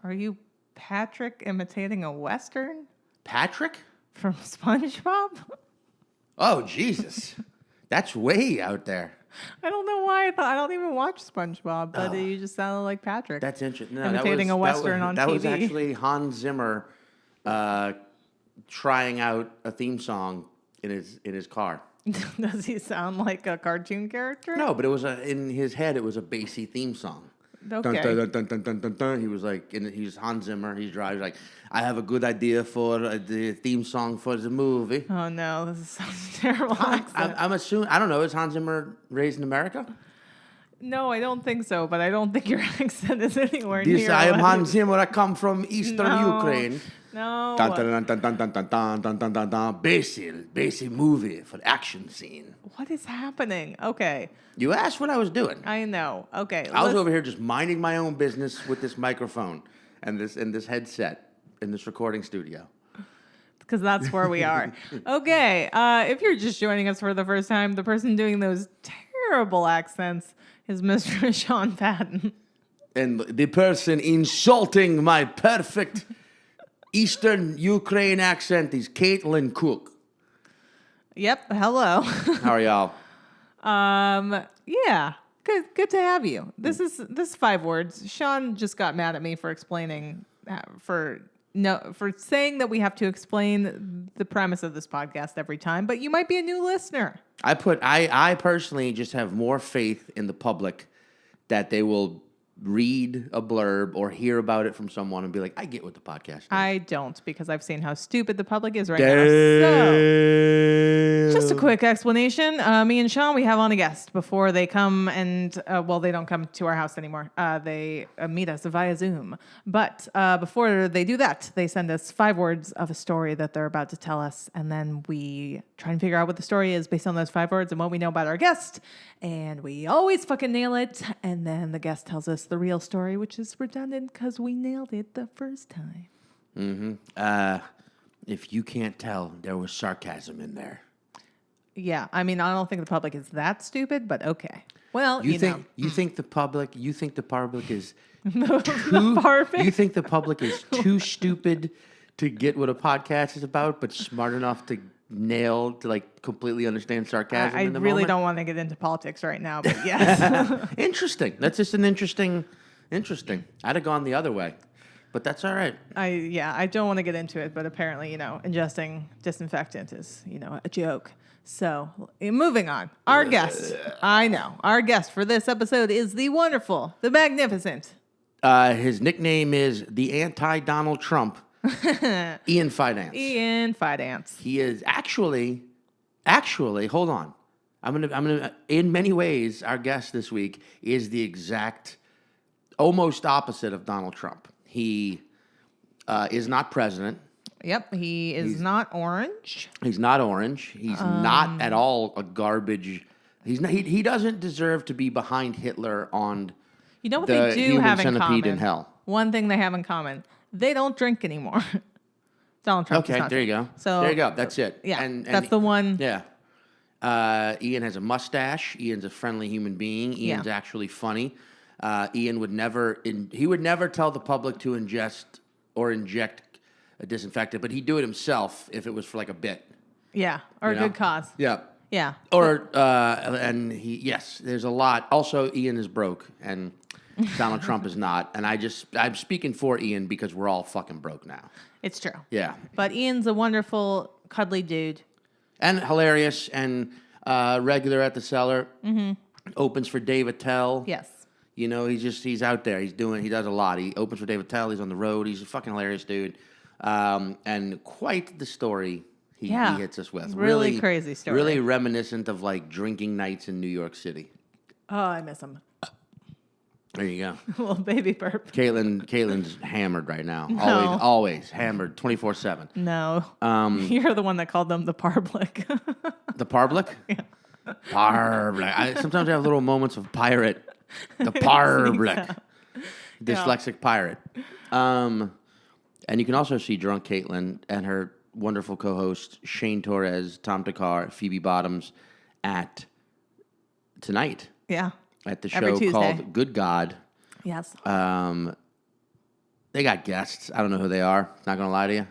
Are you Patrick imitating a Western Patrick? from SpongeBob? Oh, Jesus. That's way out there. I don't know why I don't even watch SpongeBob, but you just sounded like Patrick. That's interesting. No, imitating a Western on TV. That was actually Hans Zimmer trying out a theme song in his car. Does he sound like a cartoon character? No, but it was in his head. It was a bassy theme song. Okay. Dun, dun, dun, dun, dun, dun, dun. He was like, he's Hans Zimmer. He's driving like, I have a good idea for the theme song for the movie. Oh no, this sounds terrible. I'm assuming. I don't know. Is Hans Zimmer raised in America? No, I don't think so. But I don't think your accent is anywhere near. I am Hans Zimmer. I come from Eastern Ukraine. No. Dun, dun, dun, dun, dun, dun, dun, dun, dun, dun, dun. Bassy movie for action scene. What is happening? Okay. You asked what I was doing. I know. Okay. I was over here just minding my own business with this microphone and this headset in this recording studio. Because that's where we are. Okay. If you're just joining us for the first time, the person doing those terrible accents is Mr. Sean Patton. And the person insulting my perfect Eastern Ukraine accent is Caitlin Cook. Yep. Hello. How are y'all? Yeah. Good to have you. This is 5 words. Sean just got mad at me for explaining for saying that we have to explain the premise of this podcast every time, but you might be a new listener. I personally just have more faith in the public that they will read a blurb or hear about it from someone and be like, I get what the podcast is. I don't, because I've seen how stupid the public is right now. So, just a quick explanation. Me and Sean, we have on a guest before they come and, they don't come to our house anymore. They meet us via Zoom. But before they do that, they send us 5 words of a story that they're about to tell us. And then we try and figure out what the story is based on those 5 words and what we know about our guest. And we always fucking nail it. And then the guest tells us the real story, which is redundant because we nailed it the first time. Mm-hmm. If you can't tell, there was sarcasm in there. Yeah, I mean, I don't think the public is that stupid, but okay. Well, you think the public is too, you think the public is too stupid to get what a podcast is about, but smart enough to like completely understand sarcasm. I really don't want to get into politics right now, but yes. Interesting. That's just an interesting. I'd have gone the other way, but that's all right. I don't want to get into it, but apparently, ingesting disinfectant is, a joke. So moving on, our guest for this episode is the wonderful, the magnificent. His nickname is the anti-Donald Trump. Ian Fidance. Ian Fidance. He is actually, hold on. I'm gonna. In many ways, our guest this week is the exact, almost opposite of Donald Trump. He is not president. Yep, he's not orange. He's not orange. He's not at all a garbage. He doesn't deserve to be behind Hitler on. You know what the they do human have in centipede common? in hell. One thing they have in common: they don't drink anymore. Donald Trump. Okay, there you go. So there you go. That's it. Yeah, and that's the one. Yeah. Ian has a mustache. Ian's a friendly human being. Ian's actually funny. Ian would never tell the public to ingest or inject a disinfectant, but he'd do it himself if it was for like a bit. Yeah, or a good cause. Yeah. Yeah. Or there's a lot. Also, Ian is broke and Donald Trump is not. And I'm speaking for Ian because we're all fucking broke now. It's true. Yeah. But Ian's a wonderful, cuddly dude. And hilarious and regular at the cellar. Mm-hmm. Opens for Dave Attel. Yes. He's out there. He does a lot. He opens for Dave Attel. He's on the road. He's a fucking hilarious dude. And quite the story he hits us with. Really crazy story. Really reminiscent of like drinking nights in New York City. Oh, I miss him. There you go. Little baby burp. Caitlin's hammered right now. No. Always hammered 24/7. No. You're the one that called them the Parblick. The Parblick? Yeah. Parblick. Sometimes I have little moments of pirate. The Parblick. Dyslexic pirate. And you can also see drunk Caitlin and her wonderful co-hosts Shane Torres, Tom Takar, Phoebe Bottoms, at tonight Yeah. at the Every show Tuesday. called Good God. Yes. They got guests. I don't know who they are. Not gonna lie to you.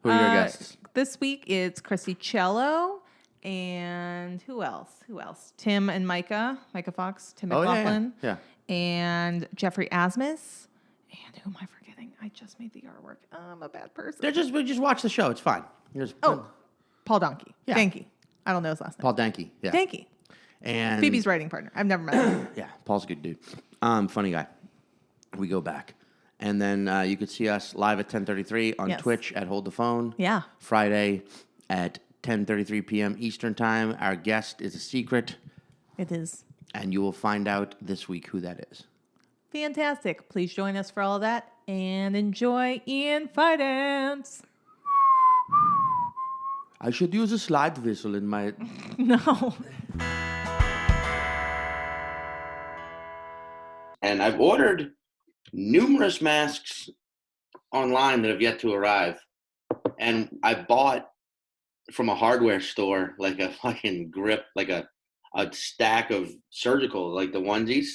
Who are your guests? This week it's Chrissy Cello and who else? Tim and Micah Fox, Tim Oh, yeah, McLaughlin, yeah. and Jeffrey Asmus. And who am I forgetting? I just made the artwork. I'm a bad person. We just watch the show. It's fine. Paul Donkey. Yeah. Danke. I don't know his last name. Paul Danke. Yeah. Danke. And Phoebe's writing partner. I've never met him. yeah, Paul's a good dude. Funny guy. We go back. And then you could see us live at 10:33 on Yes. Twitch at Hold the Phone. Yeah. Friday at 10:33 p.m. Eastern Time. Our guest is a secret, It is and you will find out this week who that is. fantastic. Please join us for all of that and enjoy Ian Fidance. I should use a slide whistle in my... No. And I've ordered numerous masks online that have yet to arrive. And I bought from a hardware store like a fucking grip, like a stack of surgical, like the onesies.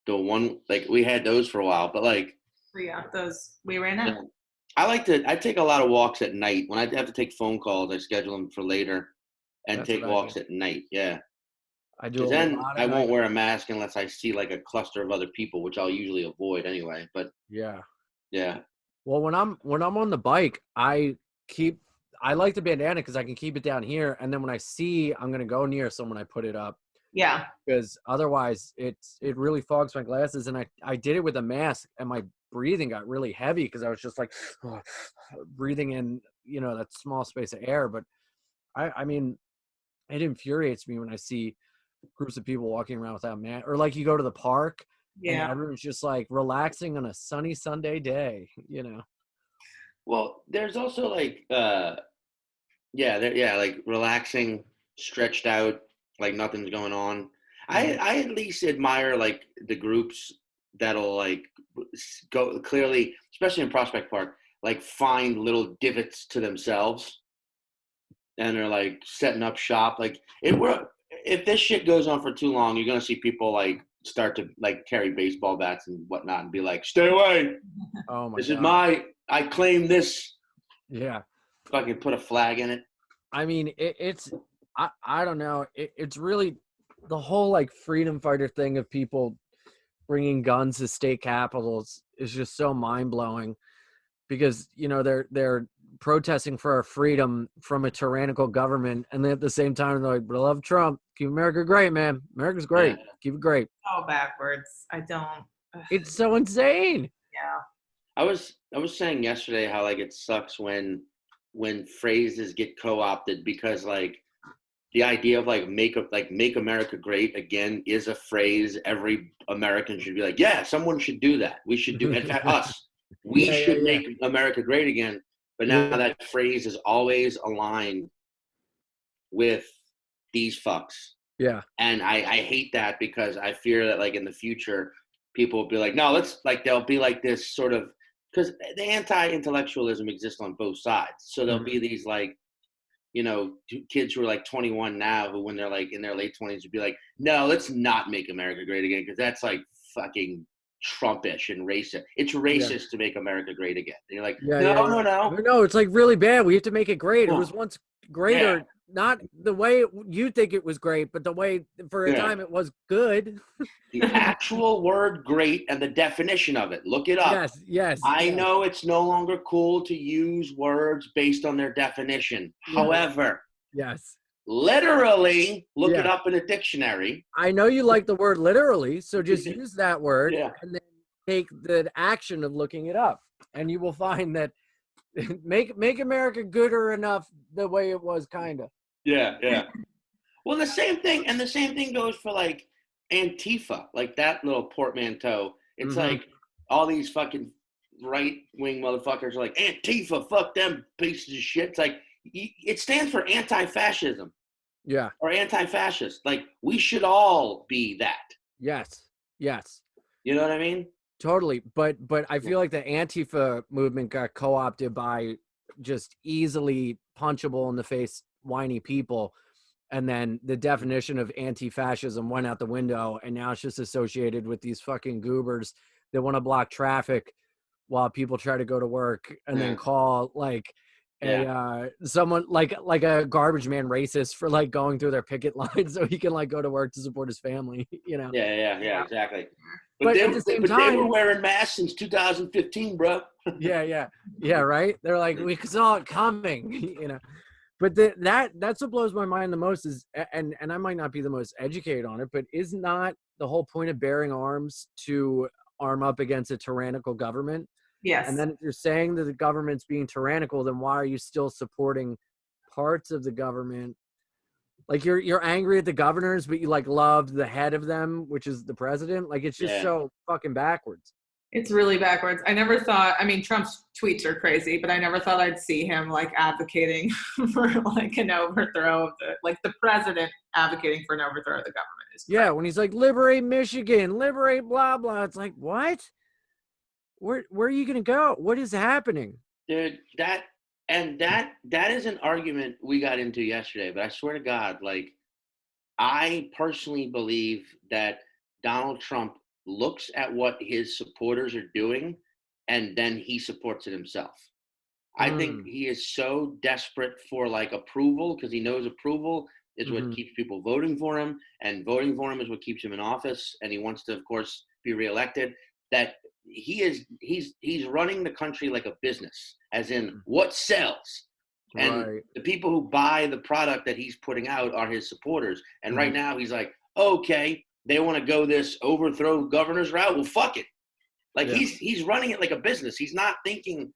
The one, like we had those for a while, but like... Yeah, those we ran out. I take a lot of walks at night. When I have to take phone calls, I schedule them for later and That's take what I walks do. at night. Yeah. I do. Because A then lot I at won't night. wear a mask unless I see like a cluster of other people, which I'll usually avoid anyway. But Yeah. yeah. Well, when I'm on the bike, I like the bandana because I can keep it down here, and then when I see I'm gonna go near someone, I put it up Yeah. because otherwise it really fogs my glasses. And I did it with a mask, and my breathing got really heavy because I was just like breathing in that small space of air. But I mean, it infuriates me when I see groups of people walking around without mask, or like you go to the park and everyone's just like relaxing on a sunny Sunday day. Well, there's also like like relaxing, stretched out, like nothing's going on. I at least admire like the groups that'll like go clearly, especially in Prospect Park, like find little divots to themselves, and they're like setting up shop. Like if this shit goes on for too long, you're gonna see people like start to like carry baseball bats and whatnot and be like, "Stay away! Oh my This God. is I claim this." Yeah. Fucking put a flag in it. I mean, I don't know. It's really the whole like freedom fighter thing of people bringing guns to state capitals is just so mind blowing because, they're protesting for our freedom from a tyrannical government. And then at the same time, they're like, but I love Trump. Keep America great, man. America's great. Yeah. Keep it great. Oh, backwards. I don't. It's so insane. Yeah. I was saying yesterday how like it sucks when phrases get co-opted because like the idea of like make America great again is a phrase every American should be like, yeah, someone should do that. We should do in fact us. We should make America great again. But now that phrase is always aligned with these fucks. Yeah. And I hate that because I fear that like in the future people will be like, no, let's like there'll be like this sort of because the anti-intellectualism exists on both sides. So there'll be these like, kids who are like 21 now who when they're like in their late 20s would be like, no, let's not make America great again because that's like fucking Trumpish and racist. It's racist to make America great again. And you're like, no. It's like really bad. We have to make it great. No. It was once greater, not the way you think it was great, but the way for a time it was good. The actual word great and the definition of it. Look it up. Yes. I know it's no longer cool to use words based on their definition. However, literally look it up in a dictionary. I know you like the word literally, so just use that word and then take the action of looking it up. And you will find that make America gooder enough the way it was kind of. Yeah. Well, the same thing goes for like Antifa, like that little portmanteau. It's like all these fucking right-wing motherfuckers are like, Antifa, fuck them pieces of shit. It's like, it stands for anti-fascism. Yeah. Or anti-fascist. Like, we should all be that. Yes. You know what I mean? Totally. But I feel like the Antifa movement got co-opted by just easily punchable in the face whiny people. and then the definition of anti-fascism went out the window, and now it's just associated with these fucking goobers that want to block traffic while people try to go to work, and then call like someone like a garbage man racist for like going through their picket lines so he can like go to work to support his family, you know. Yeah, exactly. But at the same time, they were wearing masks since 2015, bro. yeah, right. They're like, we saw it coming, you know. But that's what blows my mind the most is, and I might not be the most educated on it, but is not the whole point of bearing arms to arm up against a tyrannical government? Yes. And then if you're saying that the government's being tyrannical, then why are you still supporting parts of the government? Like you're angry at the governors, but you like love the head of them, which is the president. Like it's just so fucking backwards. It's really backwards. I never thought, I mean, Trump's tweets are crazy, but I never thought I'd see him like advocating for like an overthrow of the president advocating for an overthrow of the government. Yeah, when he's like, liberate Michigan, liberate blah, blah. It's like, what? Where are you going to go? What is happening? Dude, that is an argument we got into yesterday, but I swear to God, like, I personally believe that Donald Trump looks at what his supporters are doing and then he supports it himself. I think he is so desperate for like approval because he knows approval is what keeps people voting for him, and voting for him is what keeps him in office, and he wants to, of course, be reelected, that he's running the country like a business, as in what sells. And the people who buy the product that he's putting out are his supporters. And right now he's like, okay, they want to go this overthrow governors route. Well, fuck it. Like he's running it like a business. He's not thinking.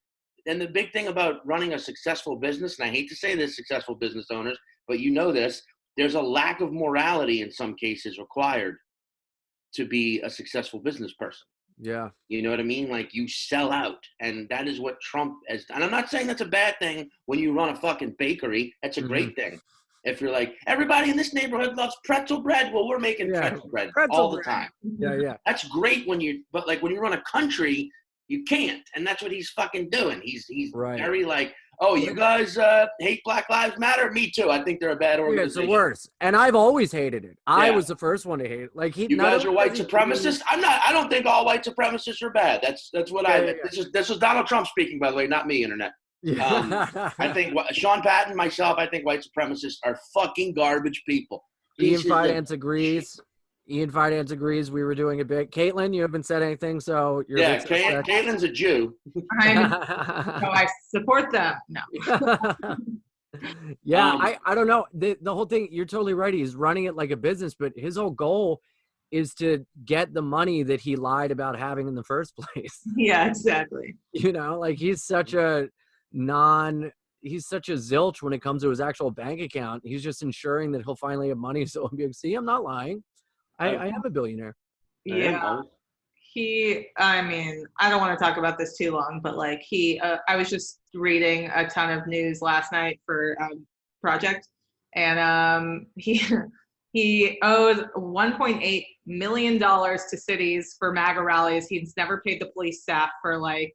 And the big thing about running a successful business, and I hate to say this, successful business owners, but you know this, there's a lack of morality in some cases required to be a successful business person. Yeah. You know what I mean? Like you sell out. And that is what Trump has done. And I'm not saying that's a bad thing when you run a fucking bakery. That's a great thing. If you're like, everybody in this neighborhood loves pretzel bread. Well, we're making pretzel bread all the time. Yeah. That's great but like when you run a country, you can't. And that's what he's fucking doing. He's very like, oh, you guys hate Black Lives Matter? Me too. I think they're a bad organization. It's the worst. And I've always hated it. I was the first one to hate it. Like you guys are white supremacists? I don't think all white supremacists are bad. That's what this is Donald Trump speaking, by the way, not me, internet. I think Sean Patton, myself, I think white supremacists are fucking garbage people. Ian Fidance agrees. We were doing a bit. Caitlin, you haven't said anything, so you're Caitlin's a Jew. I support them. No. I don't know. The whole thing, you're totally right. He's running it like a business, but his whole goal is to get the money that he lied about having in the first place. Yeah, exactly. You know, like he's such a zilch when it comes to his actual bank account. He's just ensuring that he'll finally have money so he'll be like, see, I'm not lying. I am a billionaire. Yeah. I mean, I don't want to talk about this too long, but like I was just reading a ton of news last night for Project, and he owes $1.8 million to cities for MAGA rallies. He's never paid the police staff for like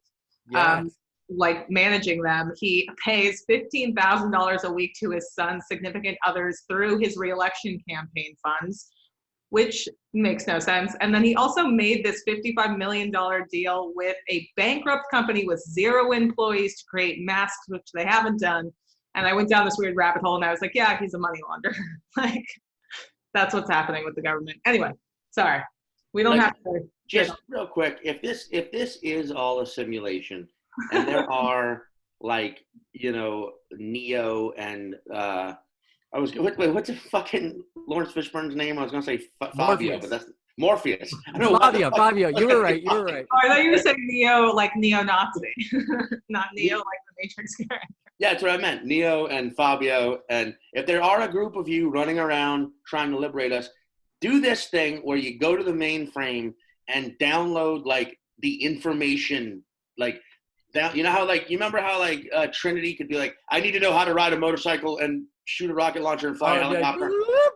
managing them. He pays $15,000 a week to his son's significant others through his reelection campaign funds, which makes no sense. And then he also made this $55 million deal with a bankrupt company with 0 employees to create masks, which they haven't done. And I went down this weird rabbit hole and I was like, yeah, he's a money launderer. Like, that's what's happening with the government. Anyway, sorry. We don't have to. Just real quick, if this is all a simulation and there are like, Neo and what's the fucking Lawrence Fishburne's name? I was gonna say Fabio, but that's Morpheus. Fabio. You were right. Oh, I thought you were saying Neo like neo-Nazi, not Neo like the Matrix character. Yeah, that's what I meant. Neo and Fabio. And if there are a group of you running around trying to liberate us, do this thing where you go to the mainframe and download like the information, like down. You know how like you remember how like Trinity could be like, I need to know how to ride a motorcycle and shoot a rocket launcher and fly a helicopter.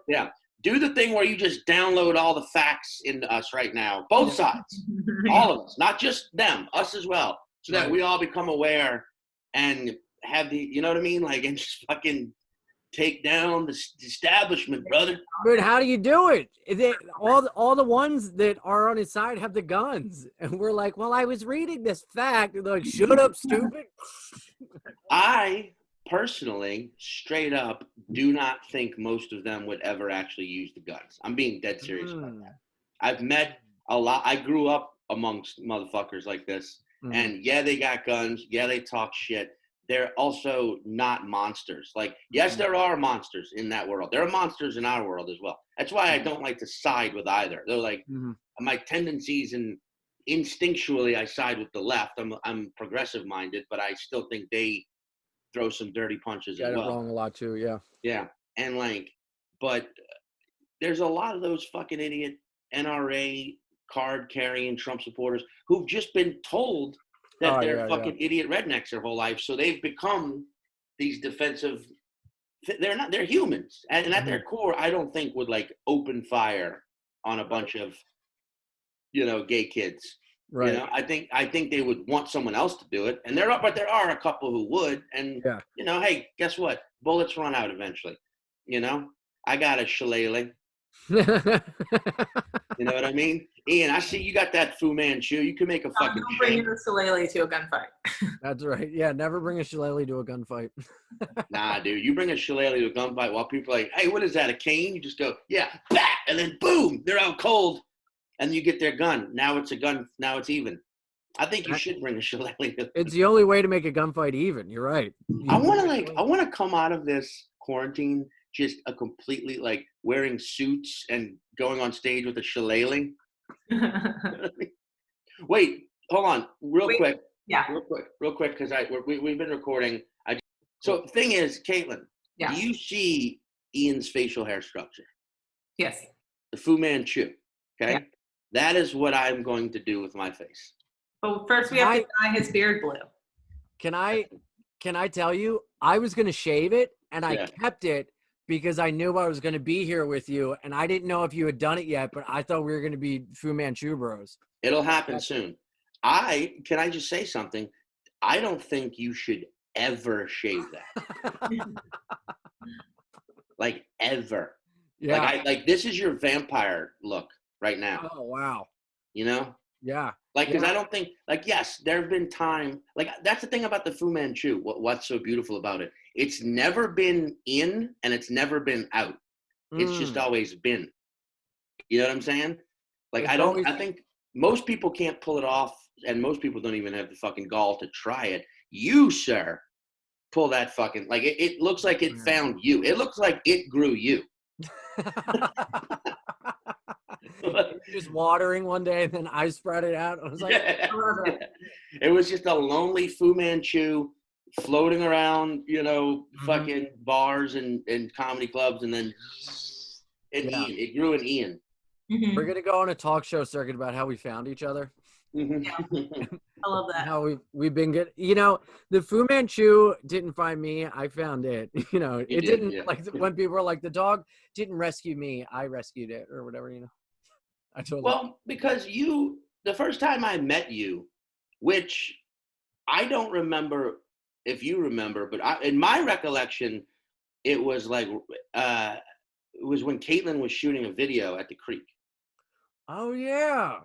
Yeah. Do the thing where you just download all the facts into us right now. Both sides. All of us. Not just them. Us as well. So that we all become aware and have the, you know what I mean? Like, and just fucking take down the establishment, brother. But how do you do it? All the ones that are on his side have the guns, and we're like, well, I was reading this fact, and they're like, shut up, stupid. I personally, straight up, do not think most of them would ever actually use the guns. I'm being dead serious about that. I've met a lot. I grew up amongst motherfuckers like this, and yeah, they got guns. Yeah, they talk shit. They're also not monsters. Like, yes, there are monsters in that world. There are monsters in our world as well. That's why I don't like to side with either. They're like, my tendencies, and instinctually I side with the left. I'm progressive minded, but I still think they throw some dirty punches as well. Got it wrong a lot too, yeah. Yeah, and like, but there's a lot of those fucking idiot NRA card carrying Trump supporters who've just been told that they're fucking idiot rednecks their whole life, so they've become these defensive. They're humans, and at their core, I don't think would like open fire on a bunch of, gay kids. Right. I think they would want someone else to do it, and there are a couple who would, and hey, guess what? Bullets run out eventually. I got a shillelagh. You know what I mean? Ian, I see you got that Fu Manchu. You can make a fucking don't bring a shillelagh to a gunfight. That's right. Yeah, never bring a shillelagh to a gunfight. Nah, dude. You bring a shillelagh to a gunfight while people are like, hey, what is that, a cane? You just go, yeah, bah! And then boom, they're out cold. And you get their gun. Now it's a gun. Now it's even. I think you should bring a shillelagh. It's the only way to make a gunfight even. You're right. I want to come out of this quarantine just a completely like wearing suits and going on stage with a shillelagh. Wait, hold on, real quick. Yeah. Real quick, because we've been recording. So the thing is, Caitlin, do you see Ian's facial hair structure? Yes. The Fu Manchu. Okay. Yeah. That is what I'm going to do with my face. But first we have to dye his beard blue. Can I tell you, I was gonna shave it and I kept it because I knew I was gonna be here with you, and I didn't know if you had done it yet, but I thought we were gonna be Fu Manchu bros. It'll happen soon. Can I just say something? I don't think you should ever shave that. Like ever. Yeah. Like this is your vampire look right now. Oh wow. Yeah. Like, because I don't think, like, yes, there have been time, like, that's the thing about the Fu Manchu. What's so beautiful about it? It's never been in and it's never been out. It's just always been. You know what I'm saying? Like, I think most people can't pull it off, and most people don't even have the fucking gall to try it. You, sir, pull that fucking, like, it looks like it found you. It looks like it grew you. Just watering one day, and then I sprouted out. I was like, It was just a lonely Fu Manchu floating around, fucking bars and comedy clubs, and then it grew an Ian. Mm-hmm. We're gonna go on a talk show circuit about how we found each other. Yeah. I love that. How we've been good. The Fu Manchu didn't find me. I found it. It didn't like when people were like, the dog didn't rescue me. I rescued it, or whatever. I told because the first time I met you, which I don't remember if you remember, but in my recollection, it was like it was when Caitlin was shooting a video at the creek. Oh yeah.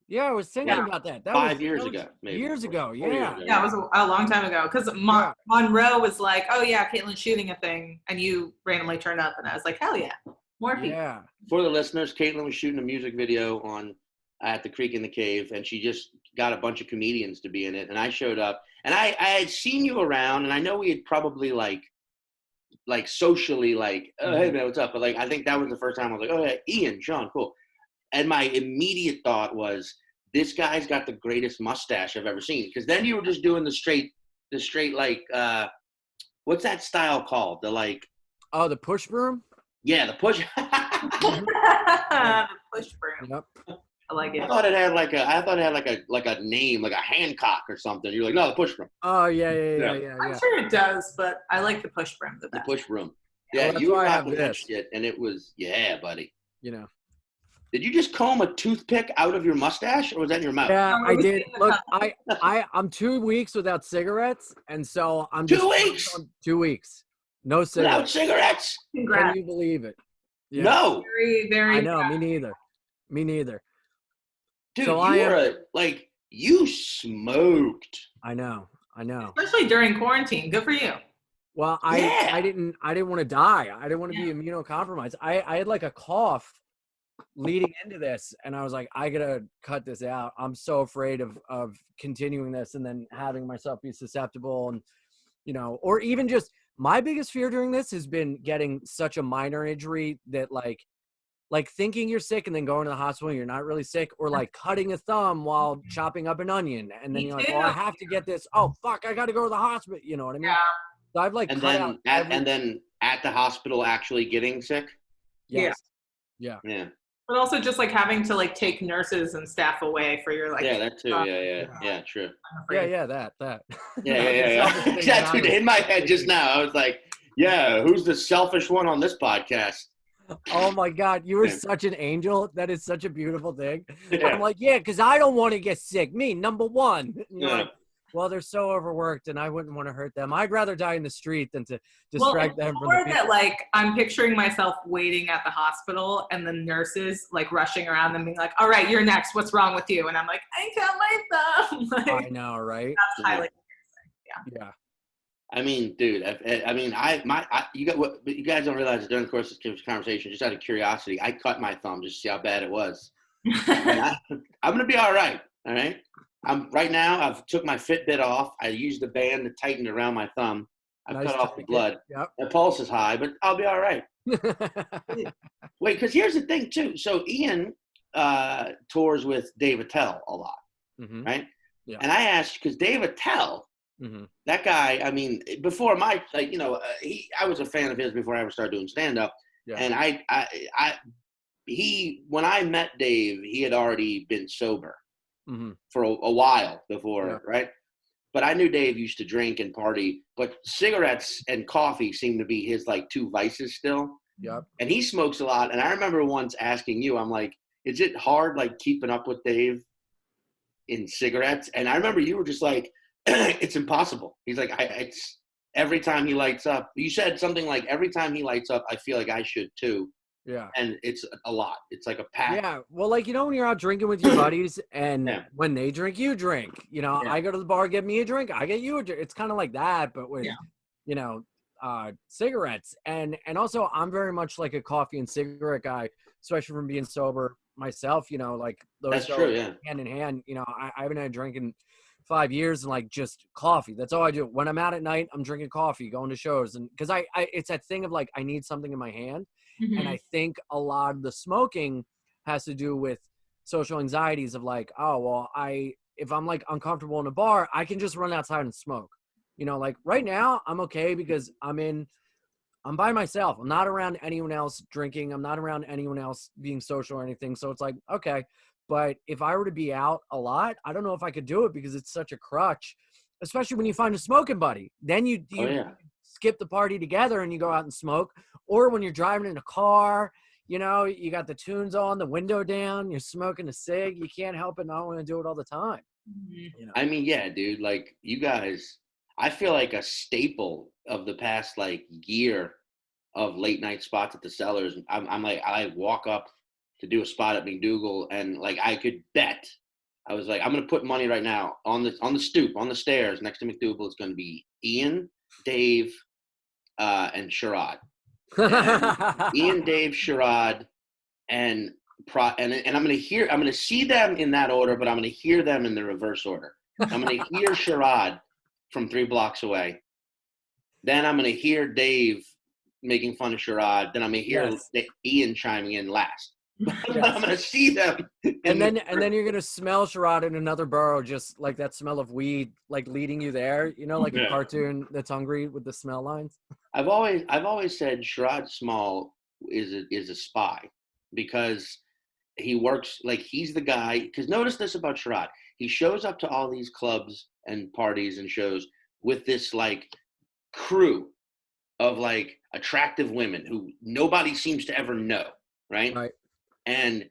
Yeah, I was thinking about that. That 5 years ago, maybe. Years ago, yeah. Years ago. Yeah, it was a long time ago. Because Monroe was like, oh, yeah, Caitlin's shooting a thing. And you randomly turned up. And I was like, hell yeah. More people. Yeah. For the listeners, Caitlin was shooting a music video at the Creek in the Cave. And she just got a bunch of comedians to be in it. And I showed up. And I had seen you around. And I know we had probably like socially like, oh, hey, man, what's up? But like, I think that was the first time I was like, oh, hey, Ian, Sean, cool. And my immediate thought was, this guy's got the greatest mustache I've ever seen. Because then you were just doing the straight like, what's that style called? The like. Oh, the push broom? Yeah, the push. The push broom. Yep. I like it. I thought it had like a name, like a Hancock or something. You're like, no, the push broom. Oh yeah. I'm sure it does, but I like the push broom the best. The push broom. Yeah, you were rocking that shit, and it was buddy. Did you just comb a toothpick out of your mustache, or was that in your mouth? Yeah, I did. Look, I'm 2 weeks without cigarettes, and so I'm 2 weeks. 2 weeks. No without cigarettes. cigarettes. Can Congrats. you believe it? Yeah. No, Very, very. I know. Me neither. Me neither. dude, So you were like you smoked. I know. I know. Especially during quarantine. Good for you. Well, Yeah. I didn't want to die. I didn't want to be immunocompromised. I had like a cough leading into this, and I was like, I gotta cut this out. I'm so afraid of continuing this and then having myself be susceptible, and or even just my biggest fear during this has been getting such a minor injury that like thinking you're sick and then going to the hospital and you're not really sick, or like cutting a thumb while chopping up an onion, and then Me you're like, too. well, I have to get this. Oh fuck, I got to go to the hospital. You know what I mean? Yeah. So I've like And cut out then at the hospital actually getting sick. Yes. Yeah. Yeah. But also just like having to like take nurses and staff away for your like. Yeah, that too. Yeah, true. Yeah. That. Yeah. Exactly. In my head just now, I was like, yeah, who's the selfish one on this podcast? Oh my God, you were Yeah. such an angel. That is such a beautiful thing. Yeah. I'm like, yeah, because I don't want to get sick. Me, number one. And you're Yeah. like, well, they're so overworked, and I wouldn't want to hurt them. I'd rather die in the street than to Well, distract it's them from more the people. that like I'm picturing myself waiting at the hospital and the nurses like rushing around and being like, "All right, you're next. What's wrong with you?" And I'm like, "I cut my thumb." Like, I know, right? that's highly. Yeah. I mean, dude. You guys don't realize that during the course of this conversation, just out of curiosity, I cut my thumb just to see how bad it was. And I'm gonna be all right. All right. Right now. I've took my Fitbit off. I used the band to tighten around my thumb. I've Nice cut off the ticket. blood. Yep. My pulse is high, but I'll be all right. Wait, because here's the thing too. So Ian tours with Dave Attel a lot, Mhm. right? Yeah. And I asked because Dave Attel, Mhm. that guy. I mean, before my I was a fan of his before I ever started doing stand up. Yeah. And when I met Dave, he had already been sober Mhm. for a while before, Yeah. right? But I knew Dave used to drink and party, but cigarettes and coffee seem to be his like two vices still. Yep. And he smokes a lot. And I remember once asking you, I'm like, is it hard like keeping up with Dave in cigarettes? And I remember you were just like, it's impossible. He's like, it's every time he lights up. You said something like, every time he lights up, I feel like I should too. Yeah. And it's a lot. It's like a pack. Yeah. Well, like, when you're out drinking with your buddies and Yeah. when they drink, you drink. Yeah. I go to the bar, get me a drink. I get you a drink. It's kind of like that, but with, cigarettes. And also, I'm very much like a coffee and cigarette guy, especially from being sober myself, like those That's go true, yeah. hand in hand. I haven't had a drink in 5 years and like just coffee. That's all I do. When I'm out at night, I'm drinking coffee, going to shows. And because I it's that thing of like, I need something in my hand. Mhm. And I think a lot of the smoking has to do with social anxieties of like, oh, well, if I'm like uncomfortable in a bar, I can just run outside and smoke. Like right now I'm okay because I'm by myself. I'm not around anyone else drinking. I'm not around anyone else being social or anything. So it's like, okay. But if I were to be out a lot, I don't know if I could do it because it's such a crutch, especially when you find a smoking buddy. Then you skip the party together and you go out and smoke. Or when you're driving in a car, you got the tunes on, the window down, you're smoking a cig. You can't help it not want to do it all the time. Mhm. I mean, yeah, dude, like you guys, I feel like a staple of the past like year of late night spots at the Cellars. I'm like, I walk up to do a spot at McDougal and like I could bet. I was like, I'm gonna put money right now on the stoop, on the stairs next to McDougal. It's gonna be Ian, Dave, and Sherrod. Ian, Dave, Sherrod, and I'm gonna see them in that order, but I'm gonna hear them in the reverse order. I'm gonna hear Sherrod from 3 blocks away. Then I'm gonna hear Dave making fun of Sherrod. Then I'm gonna hear Ian chiming in last. Yes. I'm gonna see them. And then you're gonna smell Sherrod in another borough, just like that smell of weed, like leading you there. Like a cartoon that's hungry with the smell lines. I've always said Sherrod Small is a spy because he works like he's the guy. Because notice this about Sherrod, he shows up to all these clubs and parties and shows with this like crew of like attractive women who nobody seems to ever know, right? Right. And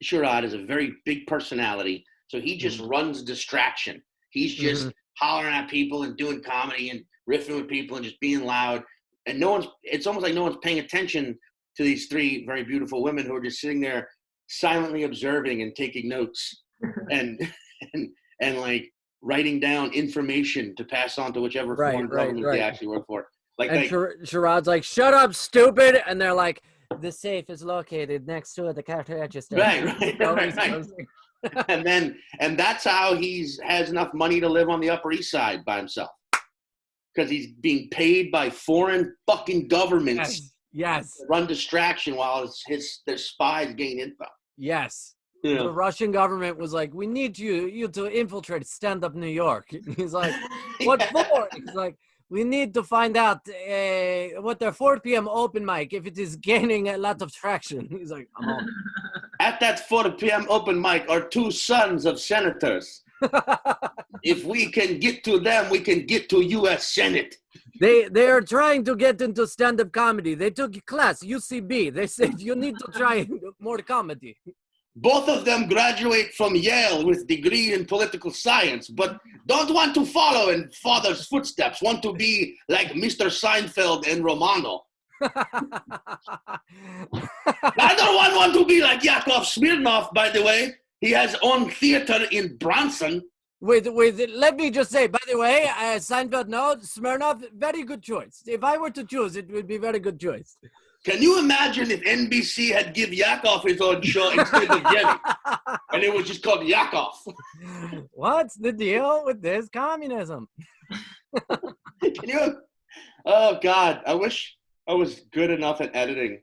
Sherrod is a very big personality, so he just runs distraction. He's just hollering at people and doing comedy and riffing with people and just being loud. and no one's. It's almost like no one's paying attention to these three very beautiful women who are just sitting there silently observing and taking notes and and like writing down information to pass on to whichever foreign government they actually work for. Like, and Sherrod's like, "Shut up, stupid!" And they're like, "The safe is located next to the cash register." Right. and that's how has enough money to live on the Upper East Side by himself, because he's being paid by foreign fucking governments. Yes. To run distraction while their spies gain info. Yes. Yeah. The Russian government was like, "We need you to infiltrate stand-up New York." He's like, "What for?" He's like, "We need to find out what their 4 p.m. open mic, if it is gaining a lot of traction." He's like, "I'm on." At that 4 p.m. open mic are two sons of senators. If we can get to them, we can get to U.S. Senate. They are trying to get into stand-up comedy. They took a class, UCB. They said, "You need to try more comedy." Both of them graduate from Yale with degree in political science, but don't want to follow in father's footsteps, want to be like Mr. Seinfeld and Romano. Neither one want to be like Yakov Smirnoff, by the way. He has own theater in Bronson. Wait, let me just say, by the way, Seinfeld, no, Smirnoff, very good choice. If I were to choose, it would be very good choice. Can you imagine if NBC had give Yakov his own show instead of Jenny? And it was just called Yakov. What's the deal with this communism? Oh, God. I wish I was good enough at editing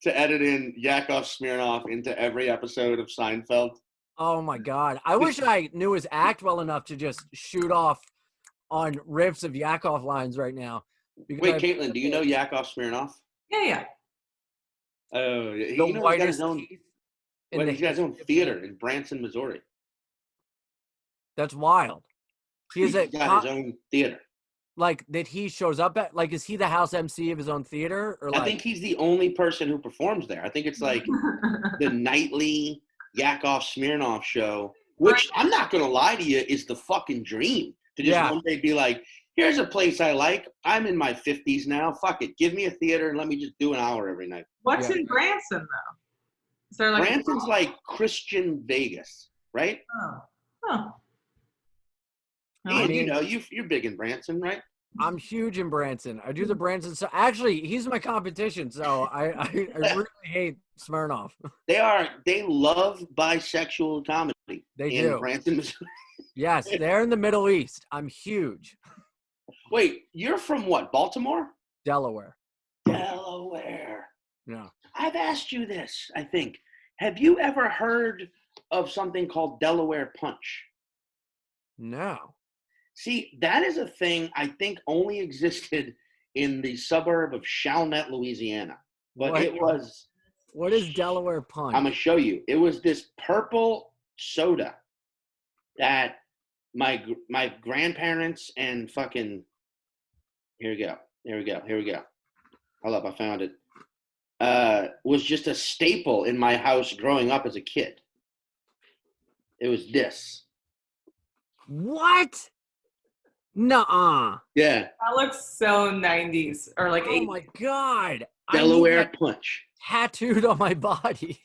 to edit in Yakov Smirnoff into every episode of Seinfeld. Oh, my God. I wish I knew his act well enough to just shoot off on riffs of Yakov lines right now. Wait, Caitlin, do you know Yakov Smirnoff? Yeah. Oh, he's The got his own theater in Branson, Missouri. That's wild. He's got his own theater. Like, that he shows up at? Like, is he the house MC of his own theater? Or I think he's the only person who performs there. I think it's like the nightly Yakov Smirnoff show, which I'm not going to lie to you, is the fucking dream. To just one day be like, here's a place I like. I'm in my 50s now. Fuck it. Give me a theater and let me just do an hour every night. What's in Branson, though? Is there like Branson's like Christian Vegas, right? Oh. And you're big in Branson, right? I'm huge in Branson. I do the Branson. So actually, he's my competition. So I really hate Smirnoff. They love bisexual comedy. They do. Branson, Missouri. Yes, they're in the Middle East. I'm huge. Wait, you're from what? Baltimore? Delaware. Yeah. I've asked you this, I think. Have you ever heard of something called Delaware Punch? No. See, that is a thing I think only existed in the suburb of Chalmette, Louisiana. But What is Delaware Punch? I'm going to show you. It was this purple soda that my grandparents and fucking... Here we go. Hold up, I found it. Was just a staple in my house growing up as a kid. It was this. What? Nuh-uh. Yeah. That looks so 90s or like 80s. Oh my God. Delaware Punch. Tattooed on my body.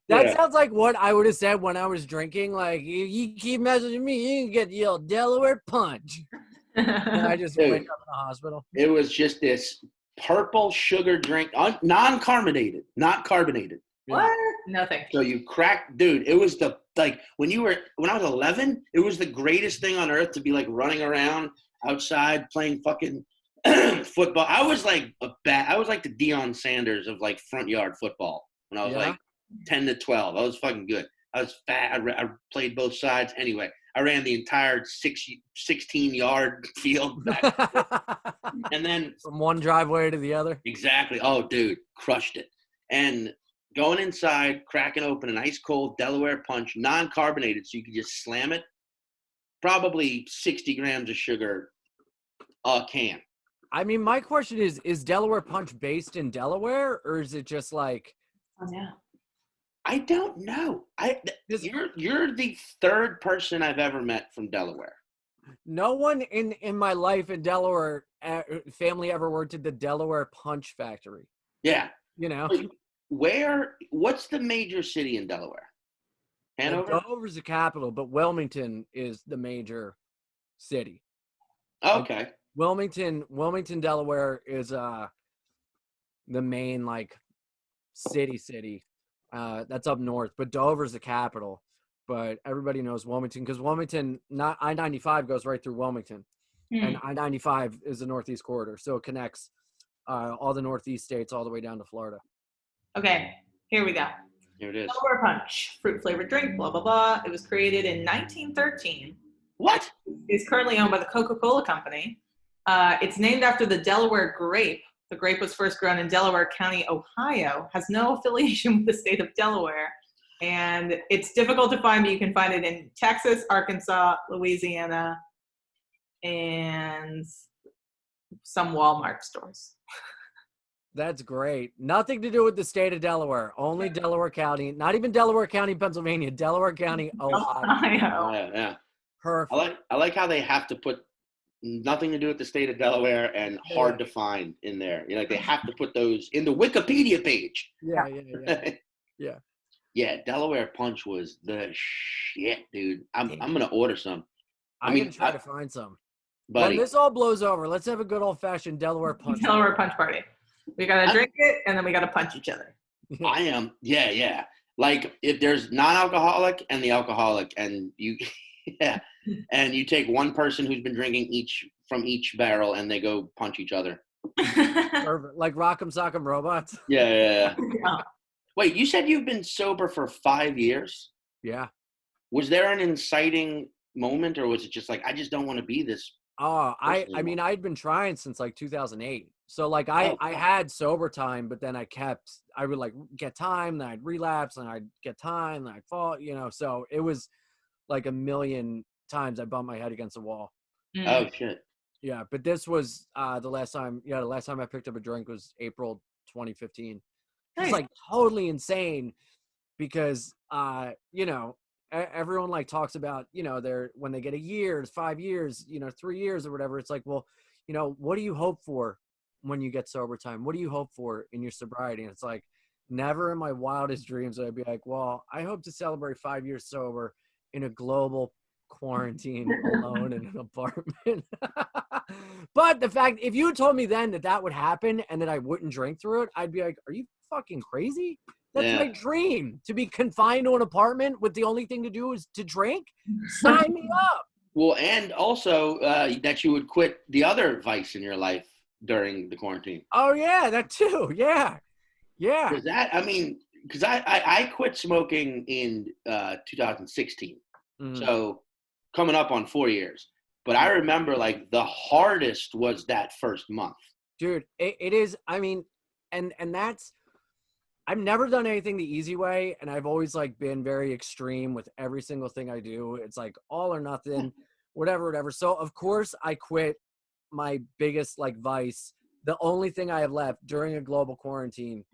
That sounds like what I would have said when I was drinking. Like, you keep messaging me, you can get yelled Delaware Punch. And I just wake up in the hospital. It was just this purple sugar drink, non-carbonated, not carbonated. What? Nothing. So you crack, dude. It was when I was 11, it was the greatest thing on earth to be like running around outside playing fucking football. I was like the Deion Sanders of like front yard football when I was like 10 to 12. I was fucking good. I was fat. I played both sides. Anyway, I ran the entire 16-yard field back. And then from one driveway to the other. Exactly. Oh, dude, crushed it. And going inside, cracking open an ice cold Delaware Punch, non-carbonated, so you could just slam it. Probably 60 grams of sugar a can. I mean, my question is Delaware Punch based in Delaware, or is it just like... Oh, yeah. I don't know. You're the third person I've ever met from Delaware. No one in my life in Delaware family ever worked at the Delaware Punch Factory. Yeah. You know, Wait, what's the major city in Delaware? Hanover? Dover's the capital, but Wilmington is the major city. Like Okay. Wilmington, Delaware is the main like city. That's up north, but Dover's the capital. But everybody knows Wilmington because Wilmington, not I-95 goes right through Wilmington, and I-95 is the Northeast corridor, so it connects all the Northeast states all the way down to Florida. Okay, here we go. Here it is. Delaware Punch, fruit flavored drink, blah, blah, blah. It was created in 1913. What? It's currently owned by the Coca-Cola Company. It's named after the Delaware grape. The grape was first grown in Delaware County, Ohio, has no affiliation with the state of Delaware. And it's difficult to find, but you can find it in Texas, Arkansas, Louisiana, and some Walmart stores. That's great. Nothing to do with the state of Delaware. Only Delaware County. Not even Delaware County, Pennsylvania. Delaware County, Ohio. Yeah. Perfect. I like how they have to put nothing to do with the state of Delaware and hard to find in there. You know, like they have to put those in the Wikipedia page. Yeah. Yeah, Delaware Punch was the shit, dude. I'm gonna order some. I'm gonna try to find some. Buddy. When this all blows over, let's have a good old fashioned Delaware Punch. Delaware Punch party. We gotta drink it and then we gotta punch each other. I am. Yeah. Like if there's non-alcoholic and the alcoholic, and you, and you take one person who's been drinking from each barrel, and they go punch each other. Perfect. Like Rock'em Sock'em Robots. Yeah. Wait, you said you've been sober for 5 years? Yeah. Was there an inciting moment, or was it just like I just don't want to be this? I mean, I'd been trying since like 2008. So like I had sober time, but then I would like get time, then I'd relapse, and I'd get time, then I'd fall, so it was like a million times I bumped my head against the wall. Oh shit. Yeah. But this was the last time I picked up a drink was April 2015. It's like totally insane because, everyone like talks about, when they get a year, 5 years, 3 years or whatever. It's like, well, what do you hope for when you get sober time? What do you hope for in your sobriety? And it's like, never in my wildest dreams would I be like, well, I hope to celebrate 5 years sober in a global quarantine alone in an apartment. But the fact, if you had told me then that would happen and that I wouldn't drink through it, I'd be like, are you fucking crazy? That's my dream, to be confined to an apartment with the only thing to do is to drink. Sign me up. Well, and also that you would quit the other vice in your life during the quarantine. Oh yeah, that too. Yeah. Because I quit smoking in 2016. So coming up on 4 years. But I remember like the hardest was that first month. Dude, it is. I mean, and that's, I've never done anything the easy way. And I've always like been very extreme with every single thing I do. It's like all or nothing, whatever. So of course I quit my biggest like vice, the only thing I have left during a global quarantine,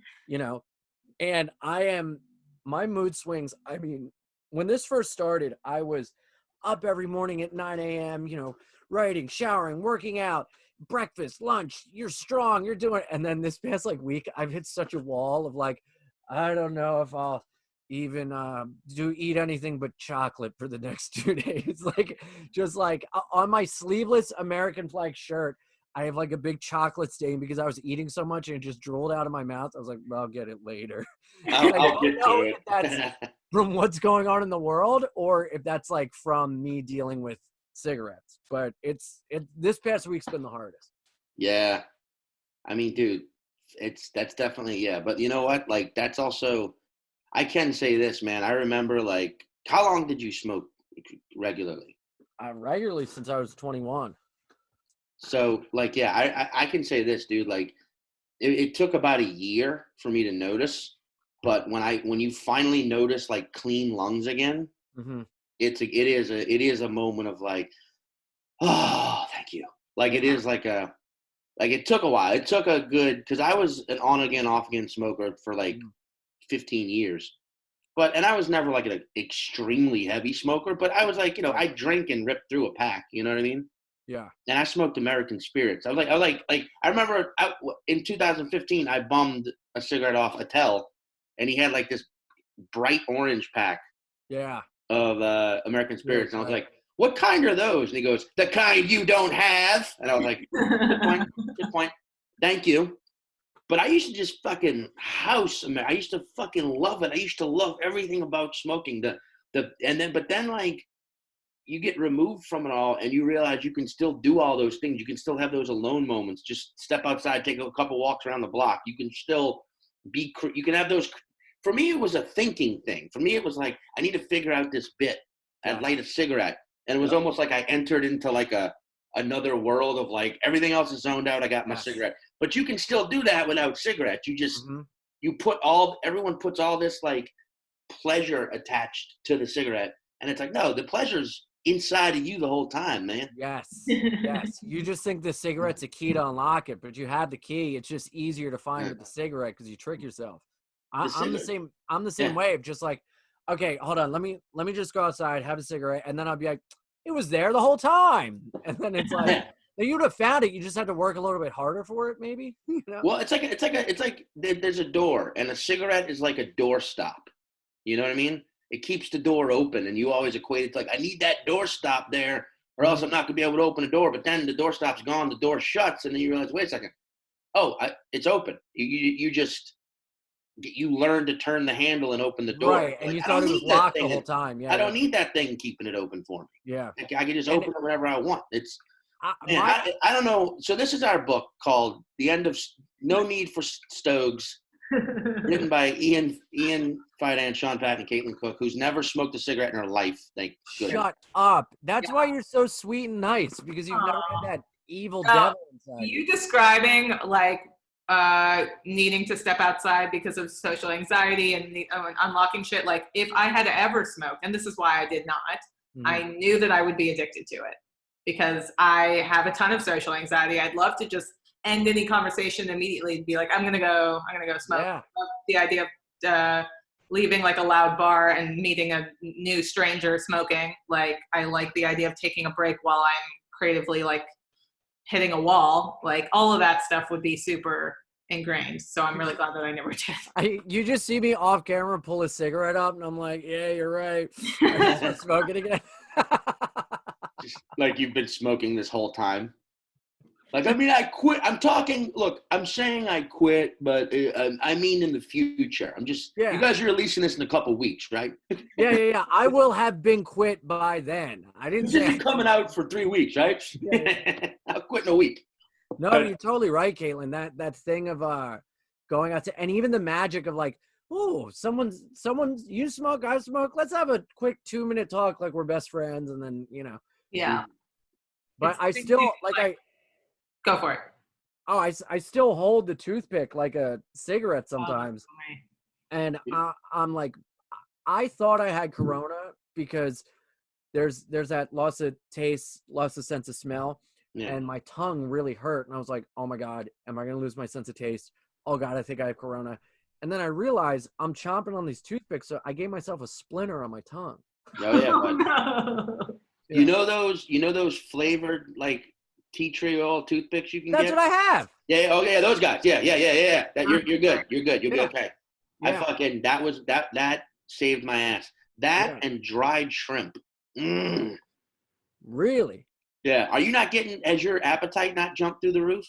and my mood swings. I mean, when this first started, I was up every morning at 9 a.m., writing, showering, working out, breakfast, lunch, you're strong, you're doing it. And then this past like week, I've hit such a wall of like, I don't know if I'll even eat anything but chocolate for the next 2 days. Like, just like on my sleeveless American flag shirt, I have like a big chocolate stain because I was eating so much and it just drooled out of my mouth. I was like, well, I'll get it later. I'll get to it. If that's from what's going on in the world or if that's like from me dealing with cigarettes. But this past week's been the hardest. Yeah. I mean, dude, that's definitely, yeah. But you know what? Like, that's also, I can say this, man. I remember, like, how long did you smoke regularly? Regularly since I was 21. So, like, yeah, I can say this, dude. Like, it took about a year for me to notice, but when you finally notice like clean lungs again, it is a moment of like, oh, thank you. Like it is like it took a while. It took a good, because I was an on again, off again smoker for like 15 years. and I was never like an extremely heavy smoker, but I was like, you know, I drink and rip through a pack. You know what I mean? Yeah. And I smoked American Spirits. I remember in 2015, I bummed a cigarette off Attel, and he had like this bright orange pack Yeah. of American Spirits. And I was Right. like, what kind are those? And he goes, the kind you don't have. And I was like, good point. Thank you. But I used to just fucking I used to fucking love it. I used to love everything about smoking. But then like, you get removed from it all and you realize you can still do all those things. You can still have those alone moments. Just step outside, take a couple walks around the block. You can still you can have those. For me, it was a thinking thing. For me, it was like, I need to figure out this bit. I'd light a cigarette. And it was almost like I entered into like another world of like, everything else is zoned out. I got my cigarette. But you can still do that without cigarettes. You just, everyone puts all this like pleasure attached to the cigarette. And it's like, no, the pleasure's inside of you the whole time, man. Yes. You just think the cigarette's a key to unlock it, but you have the key. It's just easier to find with the cigarette because you trick yourself. I'm the same. I'm the same way. Of just like, okay, hold on. Let me just go outside, have a cigarette, and then I'll be like, it was there the whole time. And then it's like, you would have found it. You just had to work a little bit harder for it, maybe. You know? Well, it's like there's a door, and a cigarette is like a doorstop. You know what I mean? It keeps the door open, and you always equate it to like, I need that doorstop there, or else I'm not gonna be able to open the door. But then the doorstop's gone, the door shuts, and then you realize, wait a second, it's open. You learn to turn the handle and open the door. Right, and you thought it was locked the whole time. Yeah, I don't need that thing keeping it open for me. Yeah, I can just open it whenever I want. I don't know. So this is our book called "The End of No Need for Stoves," written by Ian Fidance, Sean Patton, and Caitlin Cook, who's never smoked a cigarette in her life. Thank goodness. Shut up. That's why you're so sweet and nice, because you've never had that evil devil inside. You describing like needing to step outside because of social anxiety and unlocking shit. Like if I had ever smoked, and this is why I did not, I knew that I would be addicted to it because I have a ton of social anxiety. I'd love to just end any conversation immediately and be like, I'm gonna go smoke. Yeah. The idea of leaving like a loud bar and meeting a new stranger smoking. Like I like the idea of taking a break while I'm creatively like hitting a wall. Like all of that stuff would be super ingrained. So I'm really glad that I never did. You just see me off camera pull a cigarette up and I'm like, yeah, you're right. I start smoking again. Just like you've been smoking this whole time. Like, I mean, I quit. I'm saying I quit, but I mean in the future. You guys are releasing this in a couple weeks, right? Yeah. I will have been quit by then. I didn't say coming out for 3 weeks, right? Yeah. I'll quit in a week. No, you're totally right, Caitlin. That thing of going out to, and even the magic of like, oh, someone's you smoke, I smoke. Let's have a quick 2-minute talk like we're best friends, and then Yeah. But I still like Go for it. Oh, I still hold the toothpick like a cigarette sometimes. And I'm like, I thought I had Corona because there's that loss of taste, loss of sense of smell. Yeah. And my tongue really hurt. And I was like, oh my God, am I going to lose my sense of taste? Oh God, I think I have Corona. And then I realized I'm chomping on these toothpicks. So I gave myself a splinter on my tongue. Oh yeah. No. You know those flavored like tea tree oil toothpicks you can get? That's what I have. Yeah. Oh yeah, those guys. Yeah. You're good. You're good. You'll be okay. Yeah. I fucking that saved my ass. That and dried shrimp. Really? Yeah. Are you not getting? Has your appetite not jumped through the roof?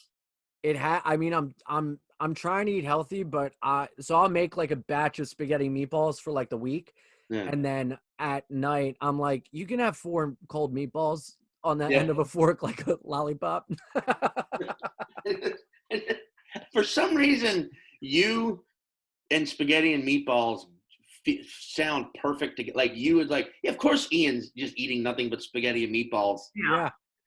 I mean, I'm trying to eat healthy, but so I'll make like a batch of spaghetti meatballs for like the week, and then at night I'm like, you can have 4 cold meatballs on that end of a fork like a lollipop. For some reason, you and spaghetti and meatballs sound perfect together. Like you would like, of course Ian's just eating nothing but spaghetti and meatballs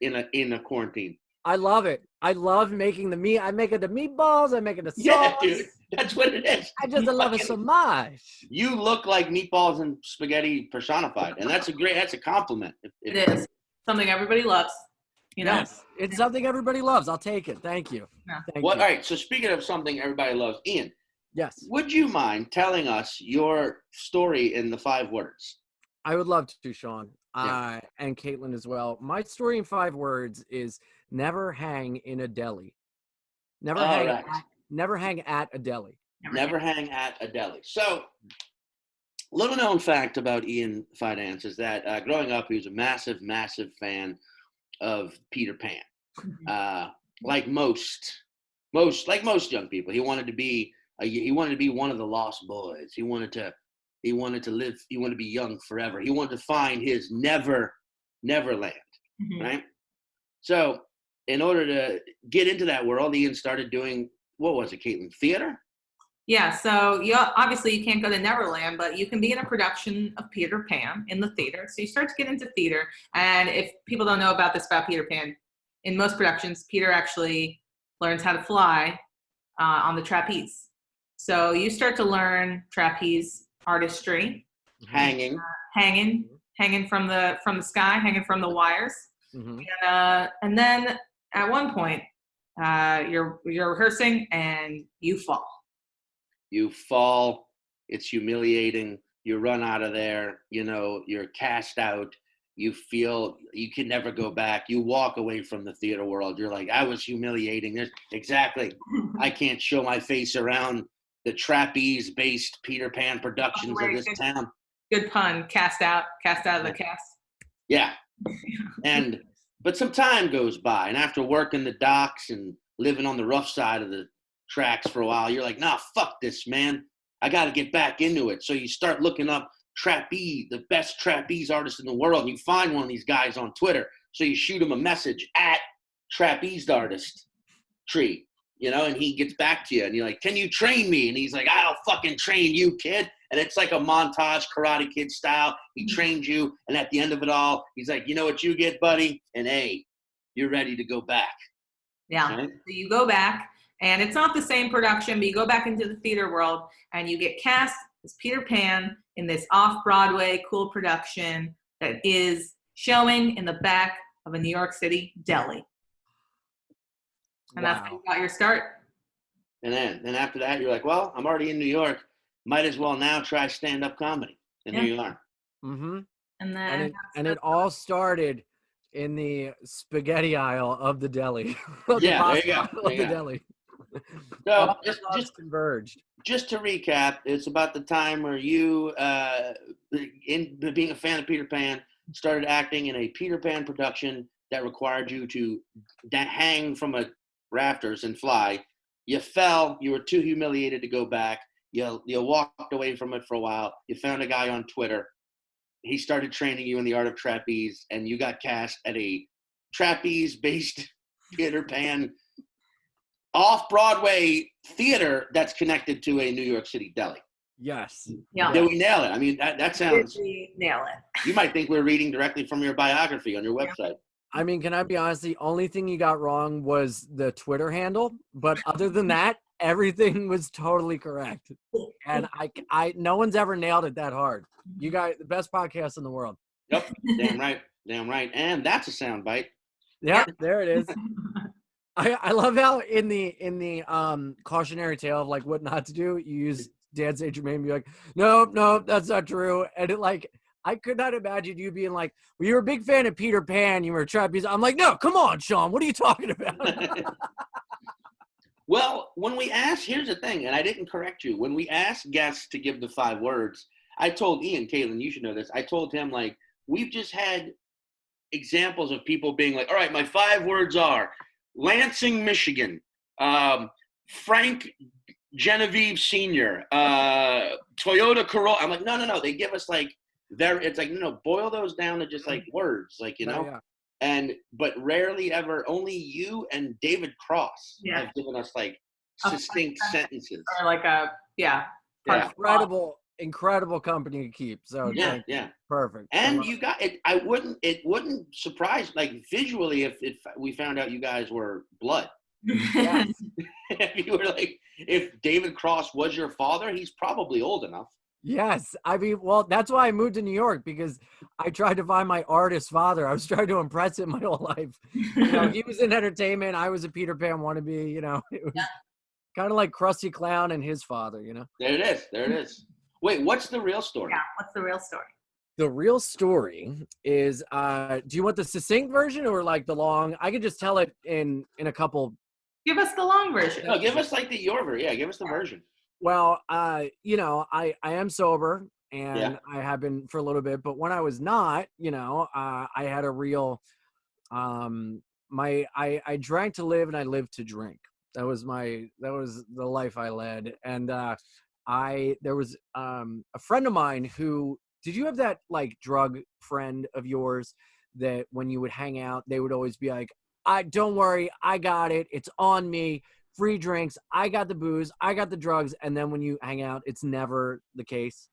in a quarantine. I love it. I love making the meat. I make it the meatballs. I make it the sauce. Yeah, dude. That's what it is. I just love it so much. You look like meatballs and spaghetti personified. And that's a compliment. It is. Something everybody loves. You know? Yes. It's something everybody loves. I'll take it. Thank you. Yeah. All right. So speaking of something everybody loves, Ian, Yes, would you mind telling us your story in the 5 words? I would love to, Sean. Yeah. And Caitlin as well. My story in 5 words is never hang in a deli. Never All hang right. never hang at a deli. Never hang at a deli. So, little known fact about Ian Fidance is that growing up, he was a massive, massive fan of Peter Pan. Like most young people, he wanted to be one of the lost boys. He wanted to live. He wanted to be young forever. He wanted to find his Neverland, right? So, in order to get into that world, Ian started doing, what was it, Caitlin? Theater? Yeah, so obviously you can't go to Neverland, but you can be in a production of Peter Pan in the theater. So you start to get into theater, and if people don't know about this about Peter Pan, in most productions, Peter actually learns how to fly on the trapeze. So you start to learn trapeze artistry, Hanging. hanging from the sky, hanging from the wires, and then at one point you're rehearsing and you fall. You fall, it's humiliating, you run out of there, you're cast out, you feel you can never go back, you walk away from the theater world, you're like, I was humiliating. Exactly. I can't show my face around the trapeze-based Peter Pan productions of this town. Good pun, cast out of the cast. Yeah. But some time goes by, and after working the docks and living on the rough side of the tracks for a while, you're like, nah, fuck this, man. I got to get back into it. So you start looking up trapeze, the best trapeze artist in the world, and you find one of these guys on Twitter. So you shoot him a message at trapeze artist tree, and he gets back to you, and you're like, can you train me? And he's like, I'll fucking train you, kid. And it's like a montage, Karate Kid style. He trains you, and at the end of it all, he's like, you know what you get, buddy? An A. You're ready to go back. Yeah. Right? So you go back, and it's not the same production, but you go back into the theater world, and you get cast as Peter Pan in this off-Broadway cool production that is showing in the back of a New York City deli. And that's how you got your start. And then after that, you're like, well, I'm already in New York. Might as well now try stand-up comedy. And here you are. Mm-hmm. And then it all started in the spaghetti aisle of the deli. There you go. The deli. So just converged. Just to recap, it's about the time where you, in being a fan of Peter Pan, started acting in a Peter Pan production that required you to hang from a rafters and fly. You fell. You were too humiliated to go back. You walked away from it for a while. You found a guy on Twitter. He started training you in the art of trapeze, and you got cast at a trapeze-based Peter Pan off-Broadway theater that's connected to a New York City deli. Yes. Yeah. Did we nail it? I mean, that sounds... nail it. You might think we're reading directly from your biography on your website. I mean, can I be honest? The only thing you got wrong was the Twitter handle, but other than that, everything was totally correct. And I no one's ever nailed it that hard. You guys, the best podcast in the world. Yep. Damn right. And that's a soundbite. Yeah, there it is. I love how in the cautionary tale of like what not to do, you use Dan St. Germain and be like, no, that's not true. And it like, I could not imagine you being like, well, you're a big fan of Peter Pan, you were a trapeze. I'm like, no, come on, Sean, what are you talking about? Well, when we ask, here's the thing, and I didn't correct you. When we asked guests to give the 5 words, I told Ian, Caitlin, you should know this. I told him, like, we've just had examples of people being like, all right, my 5 words are Lansing, Michigan, Frank Genevieve Sr., Toyota Corolla. I'm like, no. They give us like, it's like, no, boil those down to just like words, like, Yeah. But rarely ever, only you and David Cross have given us like succinct sentences. Or like Incredible company to keep. So yeah. Perfect. And you got it. It wouldn't surprise, like visually, if we found out you guys were blood. Yes. If you were like, if David Cross was your father, he's probably old enough. Yes. I mean, well, that's why I moved to New York, because I tried to find my artist father. I was trying to impress him my whole life. He was in entertainment. I was a Peter Pan wannabe, Kind of like Krusty Clown and his father, you know? There it is. There it is. Wait, what's the real story? Yeah, what's the real story? The real story is, do you want the succinct version or like the long? I could just tell it in a couple. Give us the long version. No, give us like your version. Yeah, give us the version. Well, you know, I am sober and Yeah. I have been for a little bit, but when I was not, you know, I had a real, I drank to live and I lived to drink. That was the life I led. And, there was, a friend of mine who, did you have that like drug friend of yours that when you would hang out, they would always be like, don't worry, I got it. It's on me. Free drinks. I got the booze. I got the drugs. And then when you hang out, it's never the case.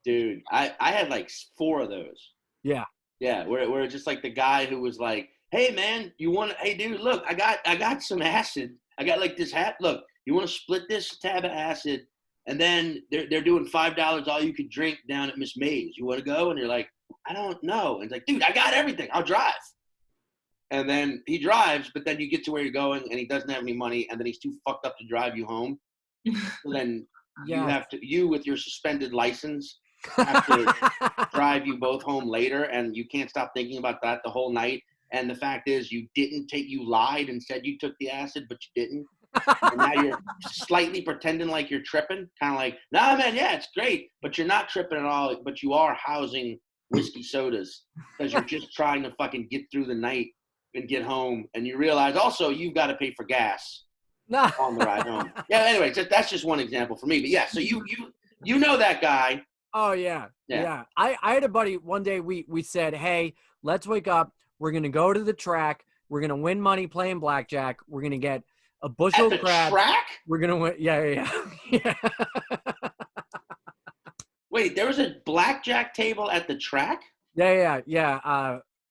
Dude, I had like 4 of those. Yeah. Yeah, where it's just like the guy who was like, hey man, hey dude, look, I got some acid. I got like this hat. Look, you want to split this tab of acid? And then they're doing $5 all you could drink down at Miss May's. You want to go? And you're like, I don't know. And it's like, dude, I got everything. I'll drive. And then he drives, but then you get to where you're going and he doesn't have any money, and then he's too fucked up to drive you home. So then you with your suspended license have to drive you both home later, and you can't stop thinking about that the whole night. And the fact is you lied and said you took the acid, but you didn't. And now you're slightly pretending like you're tripping, kind of like, nah, man, yeah, it's great, but you're not tripping at all, but you are housing whiskey sodas because you're just trying to fucking get through the night and get home, and you realize also you've got to pay for gas on the ride home. Yeah, anyway, that's just one example for me. But yeah, so you know that guy. Oh, yeah. I had a buddy one day, we said, hey, let's wake up. We're going to go to the track. We're going to win money playing blackjack. We're going to get a bushel of crabs. Track? We're going to win. Yeah. Wait, there was a blackjack table at the track? Yeah.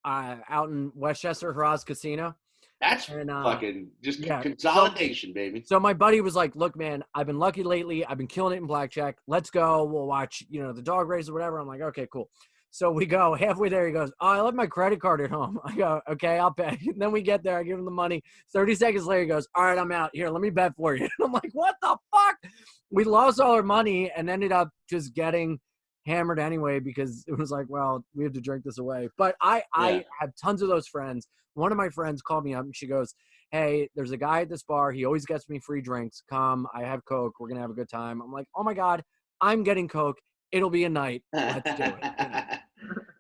Out in Westchester, Haraz Casino. That's fucking just consolidation, baby. So my buddy was like, look, man, I've been lucky lately. I've been killing it in blackjack. Let's go. We'll watch, the dog race or whatever. I'm like, okay, cool. So we go halfway there. He goes, oh, I left my credit card at home. I go, okay, I'll pay. And then we get there. I give him the money. 30 seconds later, he goes, all right, I'm out. Here, let me bet for you. And I'm like, what the fuck? We lost all our money and ended up just getting hammered anyway because it was like, well, we have to drink this away. But I have tons of those friends. One of my friends called me up and she goes, hey, there's a guy at this bar. He always gets me free drinks. Come, I have Coke. We're going to have a good time. I'm like, oh my God, I'm getting Coke. It'll be a night. Let's do it.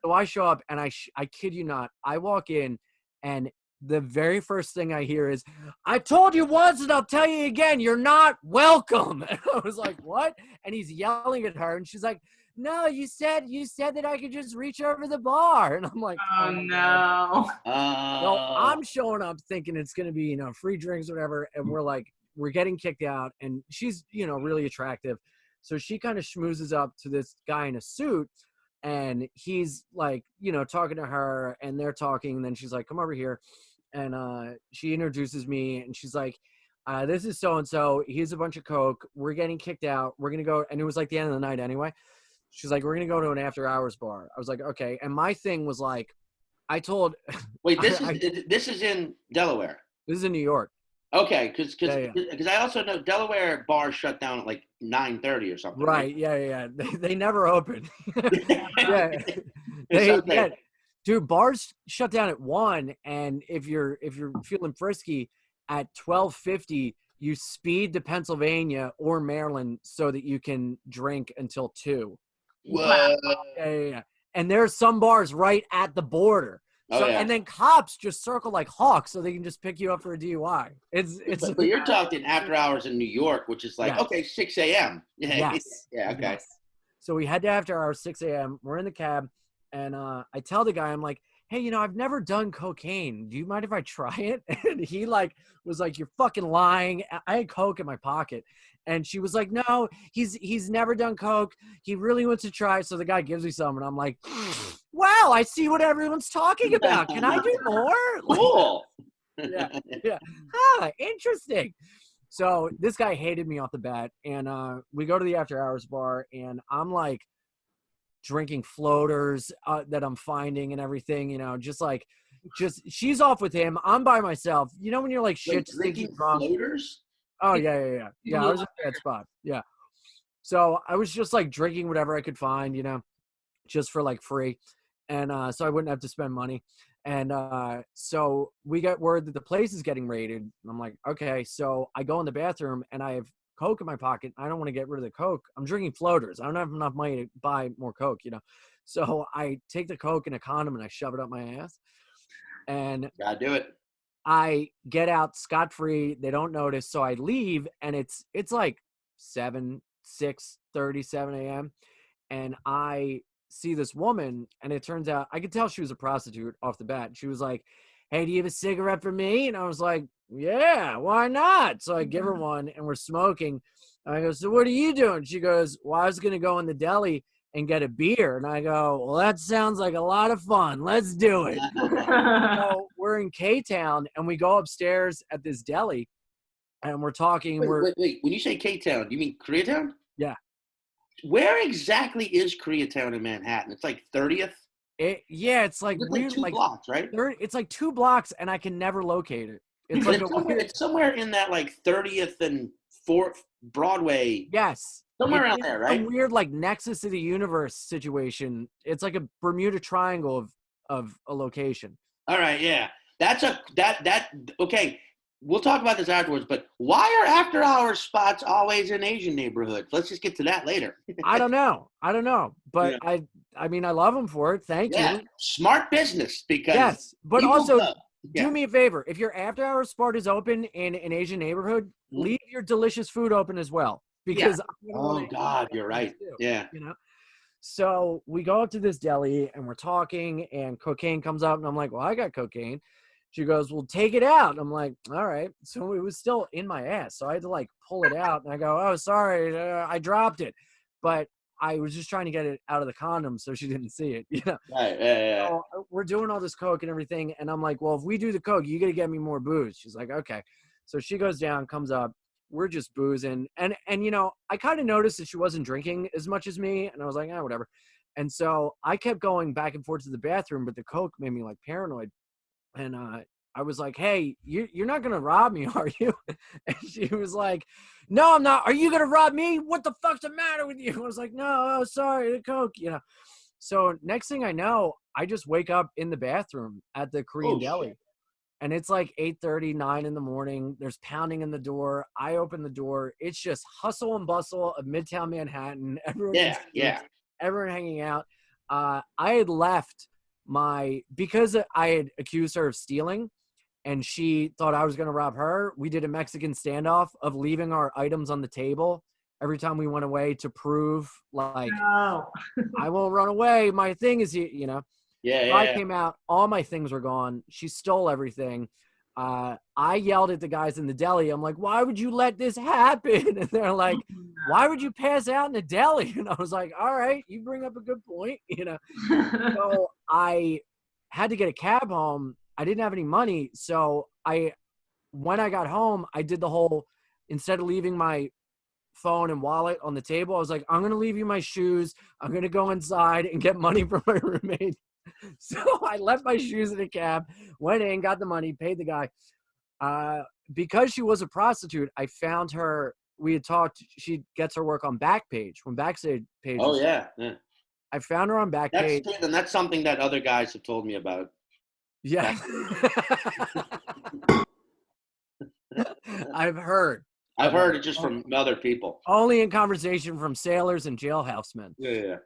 So I show up and I kid you not, I walk in and the very first thing I hear is, I told you once and I'll tell you again, you're not welcome. And I was like, what? And he's yelling at her and she's like, no, you said that I could just reach over the bar. And I'm like, oh no. So I'm showing up thinking it's going to be, free drinks, whatever. And we're getting kicked out and she's, really attractive. So she kind of schmoozes up to this guy in a suit and he's like, talking to her and they're talking. And then she's like, come over here. And she introduces me and she's like, this is so-and-so. Here's a bunch of Coke. We're getting kicked out. We're going to go. And it was like the end of the night anyway. She's like, we're going to go to an after hours bar. I was like, okay. And my thing was like, I told. Wait, this is in Delaware. This is in New York. Okay, because I also know Delaware bars shut down at like 9:30 or something. Right? Yeah. They never open. Yeah. Dude, bars shut down at 1, and if you're feeling frisky, at 12:50 you speed to Pennsylvania or Maryland so that you can drink until 2. Whoa. Yeah. And there's some bars right at the border. So, and then cops just circle like hawks so they can just pick you up for a DUI. But you're talking after hours in New York, which is like, okay, 6 a.m. Yes. Yeah, okay. Yes. So we head to after hours, 6 a.m. We're in the cab, and I tell the guy, I'm like, hey, I've never done cocaine. Do you mind if I try it? And he was like, you're fucking lying. I had Coke in my pocket. And she was like, no, he's never done Coke. He really wants to try. So the guy gives me some and I'm like, wow, I see what everyone's talking about. Can I do more? Cool. Yeah. Interesting. So this guy hated me off the bat. And we go to the after hours bar and I'm like drinking floaters that I'm finding and everything, just she's off with him. I'm by myself. When you're like shit, drinking floaters? Oh, yeah. Yeah, I was in a bad spot. Yeah. So I was just like drinking whatever I could find, just for like free. And so I wouldn't have to spend money. And so we got word that the place is getting raided. And I'm like, okay. So I go in the bathroom and I have Coke in my pocket. I don't want to get rid of the Coke. I'm drinking floaters. I don't have enough money to buy more Coke, So I take the Coke in a condom and I shove it up my ass. And Gotta do it. I get out scot-free. They don't notice. So I leave and it's like 6:37 a.m. And I see this woman, and it turns out I could tell she was a prostitute off the bat. She was like, "Hey, do you have a cigarette for me?" And I was like, "Yeah, why not?" So I give her one, and we're smoking. And I go, "So what are you doing?" She goes, "Well, I was going to go in the deli and get a beer." And I go, "Well, that sounds like a lot of fun. Let's do it." So we're in K-Town, and we go upstairs at this deli, and we're talking. Wait. When you say K-Town, do you mean Koreatown? Yeah. Where exactly is Koreatown in Manhattan? It's like 30th? It's like It's weird, like 2 blocks, right? It's like 2 blocks, and I can never locate it. It's like it's somewhere in that like 30th and 4th Broadway. Yes. Somewhere around there, right? Some weird like nexus of the universe situation. It's like a Bermuda Triangle of a location. All right, yeah. Okay. We'll talk about this afterwards, but why are after hours spots always in Asian neighborhoods? Let's just get to that later. I don't know. But yeah. I mean, I love them for it. Thank you. Smart business because yes, but also do me a favor. If your after hours spot is open in an Asian neighborhood, leave your delicious food open as well. Because oh God, you're right. Yeah. So we go up to this deli and we're talking and cocaine comes up and I'm like, well, I got cocaine. She goes, well, take it out. I'm like, all right. So it was still in my ass. So I had to like pull it out and I go, oh, sorry. I dropped it. But I was just trying to get it out of the condom so she didn't see it. Right. Yeah. So we're doing all this coke and everything. And I'm like, well, if we do the coke, you got to get me more booze. She's like, okay. So she goes down, comes up. We're just boozing. And I kind of noticed that she wasn't drinking as much as me. And I was like, whatever. And so I kept going back and forth to the bathroom, but the coke made me like paranoid. And I was like, hey, you're not going to rob me, are you? And she was like, no, I'm not. Are you going to rob me? What the fuck's the matter with you? I was like, no, sorry, the coke, So next thing I know, I just wake up in the bathroom at the Korean deli. And it's like 8:30, 9 in the morning. There's pounding in the door. I open the door. It's just hustle and bustle of Midtown Manhattan. Everyone everyone hanging out. I had left because I had accused her of stealing and she thought I was going to rob her. We did a Mexican standoff of leaving our items on the table every time we went away to prove like, I won't run away. My thing is, I came out, all my things were gone. She stole everything. I yelled at the guys in the deli. I'm like, why would you let this happen? And they're like, why would you pass out in the deli? And I was like, all right, you bring up a good point, So I had to get a cab home. I didn't have any money. So when I got home, I did the whole, instead of leaving my phone and wallet on the table, I was like, I'm going to leave you my shoes. I'm going to go inside and get money from my roommate. So I left my shoes in a cab, went in, got the money, paid the guy. Because she was a prostitute, I found her. We had talked. She gets her work on Backpage. When Backstage Page. Oh yeah. I found her on Backpage. That's something that other guys have told me about. Yeah. I've heard it just from other people. Only in conversation from sailors and jailhousemen. Yeah.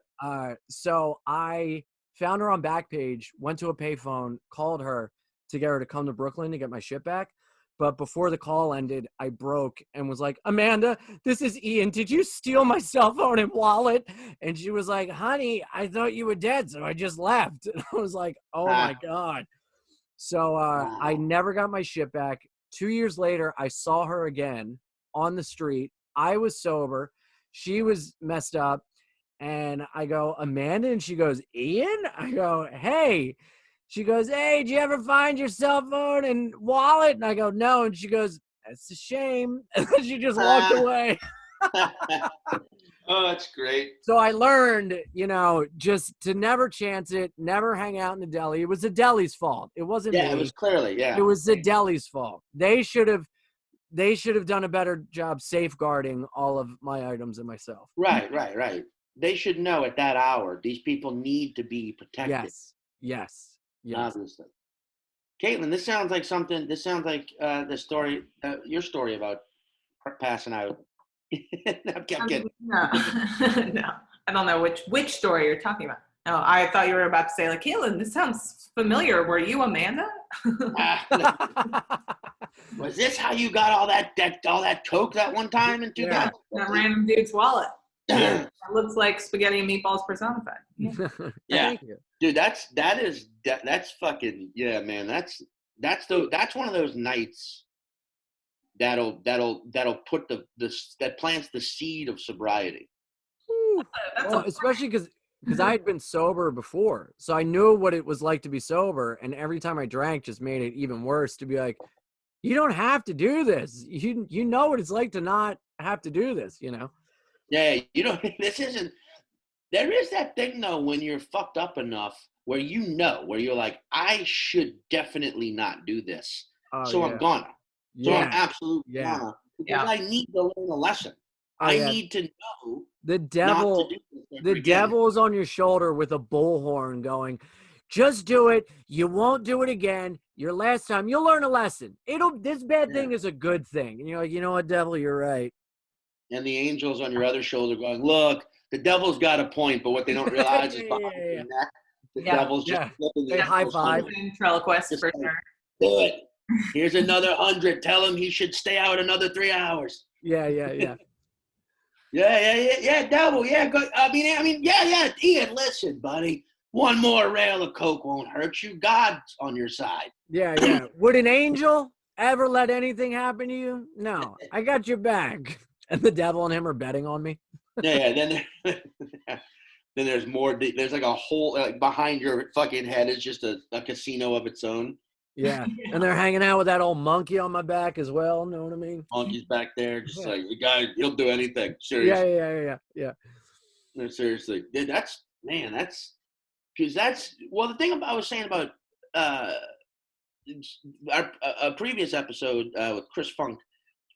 So I found her on Backpage, went to a payphone, called her to get her to come to Brooklyn to get my shit back. But before the call ended, I broke and was like, Amanda, this is Ian. Did you steal my cell phone and wallet? And she was like, honey, I thought you were dead, so I just left. And I was like, oh, my God. So I never got my shit back. 2 years later, I saw her again on the street. I was sober. She was messed up. And I go, Amanda? And she goes, Ian? I go, hey. She goes, hey, did you ever find your cell phone and wallet? And I go, no. And she goes, that's a shame. And then she just walked away. Oh, that's great. So I learned, just to never chance it, never hang out in the deli. It was the deli's fault. It wasn't me. It was clearly, It was the deli's fault. They should have they should have done a better job safeguarding all of my items and myself. Right. They should know at that hour these people need to be protected. Yes. Obviously. Caitlin, this sounds like something. This sounds like the story, your story about passing out. I'm kidding. No, no, I don't know which story you're talking about. No, I thought you were about to say like, Caitlin, this sounds familiar. Were you Amanda? Was this how you got all that coke that one time in 2000? That random dude's wallet. Yeah. It looks like spaghetti and meatballs personified. Yeah. Dude, that's fucking, yeah, man. That's one of those nights that'll put that plants the seed of sobriety. Well, especially because I had been sober before, so I knew what it was like to be sober, and every time I drank just made it even worse to be like, you don't have to do this. You know what it's like to not have to do this, you know? Yeah, this isn't, there is that thing though when you're fucked up enough where where you're like, I should definitely not do this. So I'm gonna. So I'm absolutely gonna. Because I need to learn a lesson. I need to know the devil. The devil is on your shoulder with a bullhorn going, just do it. You won't do it again. Your last time, you'll learn a lesson. This bad thing is a good thing. And you're like, you know what, devil, you're right. And the angel's on your other shoulder going, look, the devil's got a point, but what they don't realize is behind your neck, the devil's just flipping the high five. Ventriloquist for sure. Do it. Here's another 100. Tell him he should stay out another 3 hours. Yeah. Yeah, devil. Yeah, good. I mean, yeah. Ian, listen, buddy. One more rail of coke won't hurt you. God's on your side. Yeah. Would an angel ever let anything happen to you? No, I got your back. And the devil and him are betting on me. Yeah. Then there's more. There's like a whole behind your fucking head is just a casino of its own. Yeah, and they're hanging out with that old monkey on my back as well. Know what I mean? Monkey's back there, just like the guy. He'll do anything. Seriously. Yeah. No, seriously, that's because the thing I was saying about a previous episode with Chris Funk,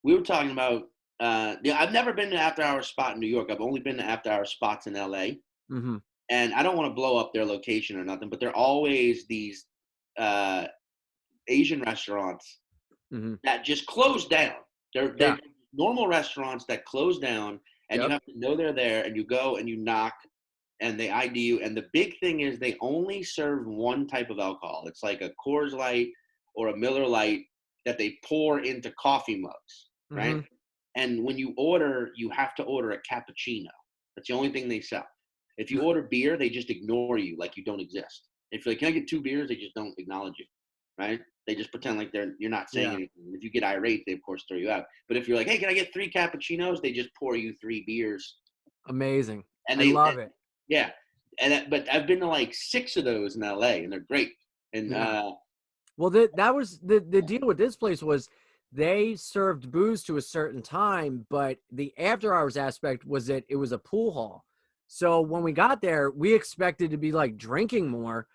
we were talking about. I've never been to after hours spot in New York. I've only been to after hours spots in LA. Mm-hmm. And I don't want to blow up their location or nothing, but they're always these Asian restaurants that just close down. They're normal restaurants that close down, and you have to know they're there, and you go and you knock, and they ID you. And the big thing is they only serve one type of alcohol. It's like a Coors Light or a Miller Lite that they pour into coffee mugs, right? And when you order, you have to order a cappuccino. That's the only thing they sell. If you order beer, they just ignore you like you don't exist. If you're like, can I get 2 beers? They just don't acknowledge you, right? They just pretend like you're not saying anything. If you get irate, they of course throw you out. But if you're like, hey, can I get 3 cappuccinos? They just pour you 3 beers. Amazing. And I love it. Yeah. But I've been to like 6 of those in LA, and they're great. And well, that was the deal with this place was they served booze to a certain time, but the after hours aspect was that it was a pool hall. So when we got there, we expected to be like drinking more,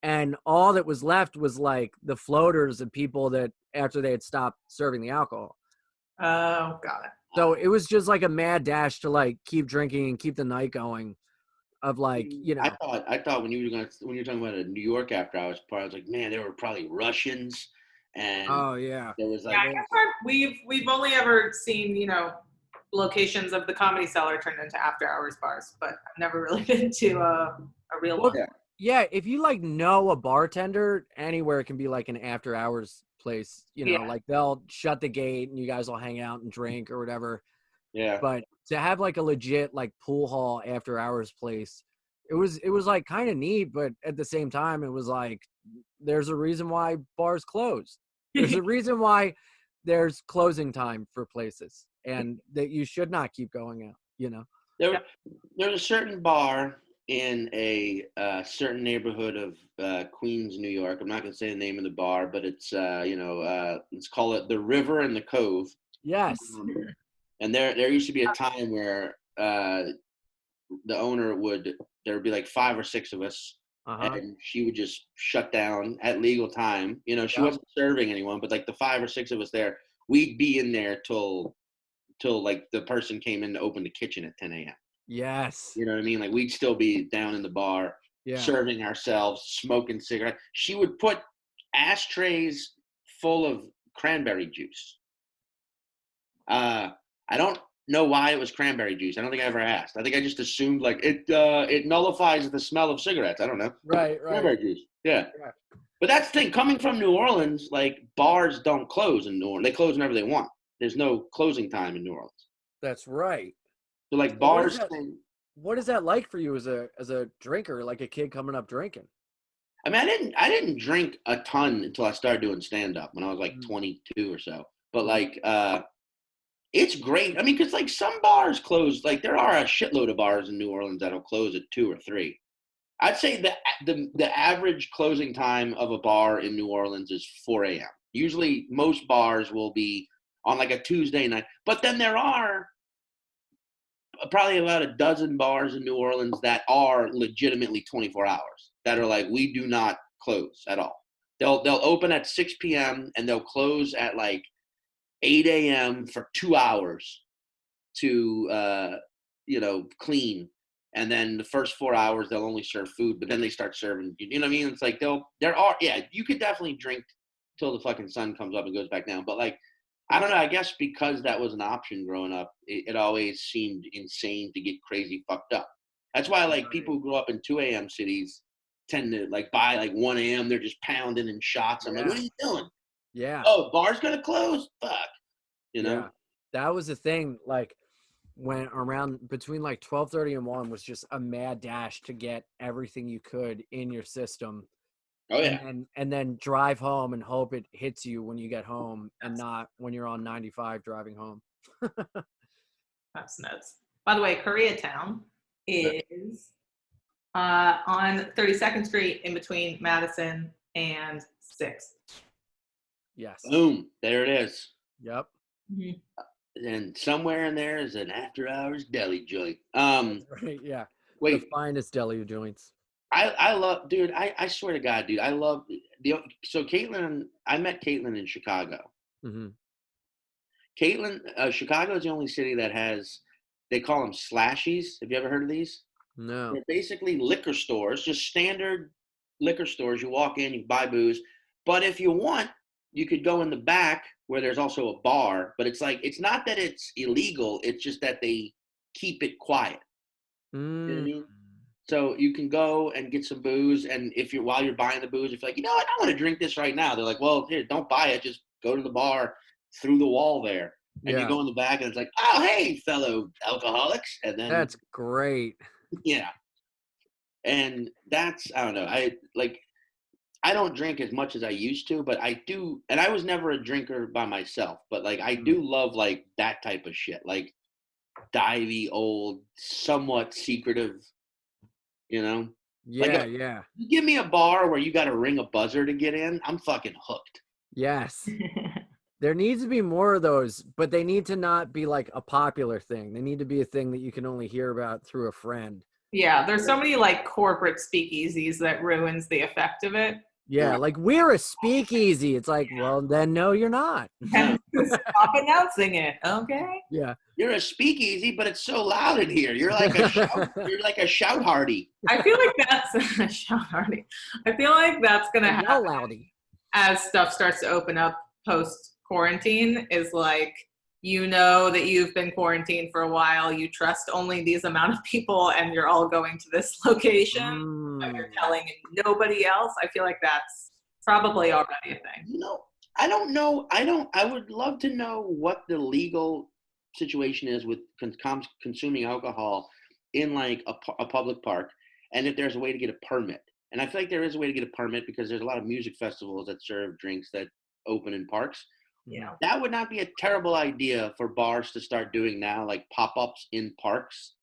and all that was left was like the floaters of people that after they had stopped serving the alcohol. Oh, got it. So it was just like a mad dash to like keep drinking and keep the night going. Of like, you know, I thought when you were talking about a New York after hours party, I was like, man, there were probably Russians, and there was like, I guess we've only ever seen locations of the Comedy Cellar turned into after hours bars, but I've never really been to a real one. Yeah, if you like know a bartender, anywhere can be like an after hours place. Like they'll shut the gate and you guys will hang out and drink or whatever. Yeah. But to have like a legit like pool hall after hours place, it was like kind of neat, but at the same time it was like there's a reason why bars close. There's a reason why there's closing time for places, and that you should not keep going out, There's a certain bar in a certain neighborhood of Queens, New York. I'm not going to say the name of the bar, but it's let's call it the River and the Cove. Yes. And there used to be a time where the owner there would be like 5 or 6 of us, and she would just shut down at legal time. She wasn't serving anyone, but like the 5 or 6 of us there we'd be in there till like the person came in to open the kitchen at 10 a.m. Yes. You know what I mean? Like we'd still be down in the bar Yeah. serving ourselves, smoking cigarettes. She would put ashtrays full of cranberry juice. I don't know why it was cranberry juice. I don't think I ever asked. I think I just assumed like it nullifies the smell of cigarettes. I don't know. Right. Cranberry juice. Yeah. Yeah. But that's the thing. Coming from New Orleans, like bars don't close in New Orleans. They close whenever they want. There's no closing time in New Orleans. That's right. So like So bars. what is that like for you as a drinker, like a kid coming up drinking? I mean, I didn't drink a ton until I started doing stand up when I was like 22 or so. But like, it's great. I mean, because like some bars close. Like there are a shitload of bars in New Orleans that'll close at 2 or 3. I'd say the average closing time of a bar in New Orleans is 4 a.m. Usually, most bars will be on like a Tuesday night. But then there are probably about a dozen bars in New Orleans that are legitimately 24 hours. That are like, we do not close at all. They'll open at 6 p.m. and they'll close at like 8 a.m. for 2 hours to clean. And then the first 4 hours they'll only serve food, but then they start serving. You know what I mean? It's like you could definitely drink till the fucking sun comes up and goes back down. But like, I don't know. I guess because that was an option growing up, it always seemed insane to get crazy fucked up. That's why like people who grew up in 2 a.m. cities tend to like by like 1 a.m. they're just pounding in shots. I'm like, what are you doing? Yeah. Oh, bar's gonna close? Fuck. You know? Yeah. That was the thing. Like when around between like 12:30 and 1 was just a mad dash to get everything you could in your system. Oh yeah. And then drive home and hope it hits you when you get home and not when you're on 95 driving home. That's nuts. By the way, Koreatown is on 32nd Street in between Madison and 6th. Yes. Boom. There it is. Yep. Mm-hmm. And somewhere in there is an after hours deli joint. Right, yeah. Wait. The finest deli joints. I love, dude, I swear to God, dude, I love so Caitlin, I met Caitlin in Chicago. Mm-hmm. Caitlin, Chicago is the only city that has, they call them slashies. Have you ever heard of these? No. They're basically liquor stores, just standard liquor stores. You walk in, you buy booze. But if you want, you could go in the back where there's also a bar. But it's like, it's not that it's illegal. It's just that they keep it quiet. You know what I mean? So you can go and get some booze. And while you're buying the booze, if you're like, you know what, I want to drink this right now. They're like, well, here, don't buy it. Just go to the bar through the wall there. And you go in the back and it's like, oh, hey, fellow alcoholics. And then That's great. Yeah. And that's, I don't know. I don't drink as much as I used to, but I do. And I was never a drinker by myself, but like, I do love like that type of shit, like divey, old, somewhat secretive, you know? Yeah, like yeah. You give me a bar where you got to ring a buzzer to get in, I'm fucking hooked. Yes. There needs to be more of those, but they need to not be like a popular thing. They need to be a thing that you can only hear about through a friend. Yeah, there's so many like corporate speakeasies that ruins the effect of it. Yeah, like we're a speakeasy. It's like, well, then no, you're not. And stop announcing it, okay? Yeah. You're a speakeasy, but it's so loud in here. You're like a shout hardy. I feel like that's a shout hardy. I feel like that's gonna happen Loudy. as stuff starts to open up post quarantine. Is like, you know that you've been quarantined for a while. You trust only these amount of people, and you're all going to this location. And you're telling nobody else. I feel like that's probably already a thing. You know, I don't know. I would love to know what the legal situation is with consuming alcohol in like a public park, and if there's a way to get a permit. And I feel like there is a way to get a permit because there's a lot of music festivals that serve drinks that open in parks. Yeah. That would not be a terrible idea for bars to start doing now, like pop-ups in parks.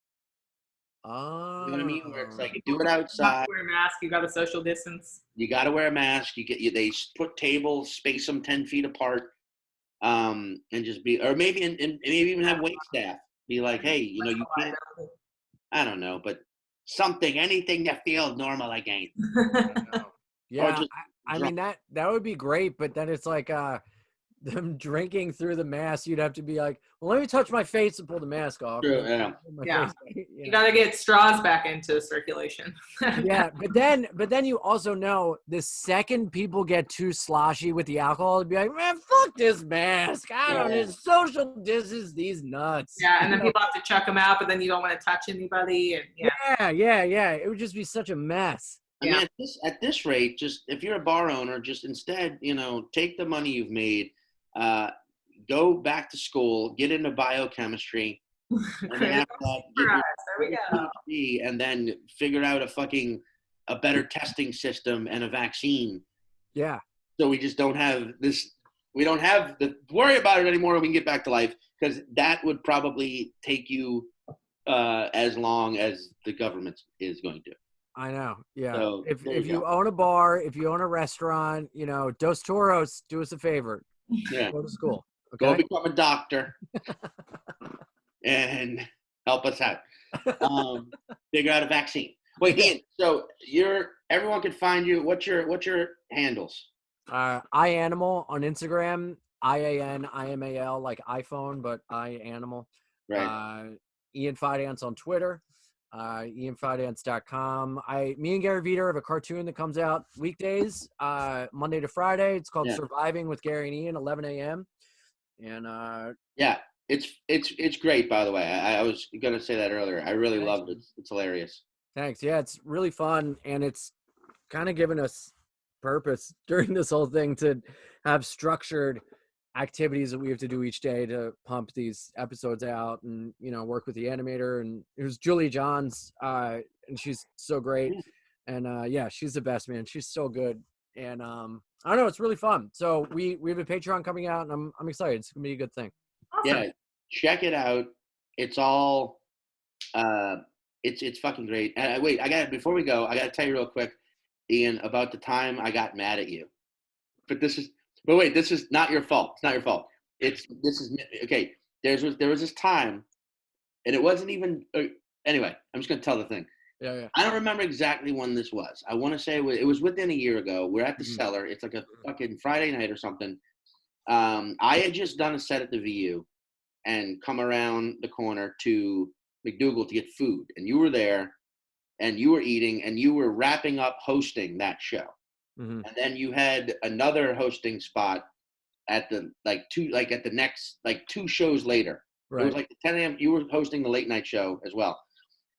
Oh. You know what I mean? Where it's like, do it outside. Wear a mask. You got to social distance. You got to wear a mask. They put tables, space them 10 feet apart, and just be, or maybe maybe even have wait staff be like, hey, you know, you can't. I don't know, but anything that feels normal again. Yeah, I mean that would be great, but then it's like them drinking through the mask, you'd have to be like, well, let me touch my face and pull the mask off. True, yeah. Yeah. You You know. got to get straws back into circulation. Yeah, but then you also know the second people get too sloshy with the alcohol, it'd be like, man, fuck this mask. I don't need social distance these nuts. Yeah, and then You know? people have to chuck them out, but then you don't want to touch anybody. And Yeah. It would just be such a mess. I mean, at this rate, just if you're a bar owner, just instead, take the money you've made, go back to school, get into biochemistry, and then after that, get there we your go. PhD, and then figure out a better testing system and a vaccine. Yeah. So we just don't have this. We don't have to worry about it anymore. We can get back to life, because that would probably take you as long as the government is going to. I know. Yeah. So, if there you you go. own a bar, if you own a restaurant, Dos Toros, do us a favor. Yeah. Go to school. Go Okay. become a doctor and help us out. Figure out a vaccine. Wait, Ian. So everyone can find you. What's your handles? iAnimal on Instagram. IANIMAL, like iPhone, but iAnimal. Right. Ian Fidance on Twitter. IanFidance.com. Me and Gary Veter have a cartoon that comes out weekdays, Monday to Friday. It's called Surviving with Gary and Ian, 11 a.m. And yeah, it's great. By the way, I was gonna say that earlier. I really loved it. It's hilarious. Thanks. Yeah, it's really fun, and it's kind of given us purpose during this whole thing to have structured activities that we have to do each day to pump these episodes out, and work with the animator. And it was Julie Johns, and she's so great, and she's the best, man. She's so good, and I don't know, it's really fun. So we have a Patreon coming out, and I'm excited. It's gonna be a good thing. Awesome. Yeah, check it out. It's all it's fucking great. And wait, before we go, I gotta tell you real quick, Ian, about the time I got mad at you. But wait, this is not your fault. It's not your fault. Okay. There was this time, and it wasn't even. Anyway, I'm just gonna tell the thing. Yeah. I don't remember exactly when this was. I want to say it was within a year ago. We're at the Cellar. It's like a fucking Friday night or something. I had just done a set at the VU, and come around the corner to McDougal to get food, and you were there, and you were eating, and you were wrapping up hosting that show. Mm-hmm. And then you had another hosting spot at the next 2 shows later. Right. It was like the 10 a.m. You were hosting the late night show as well.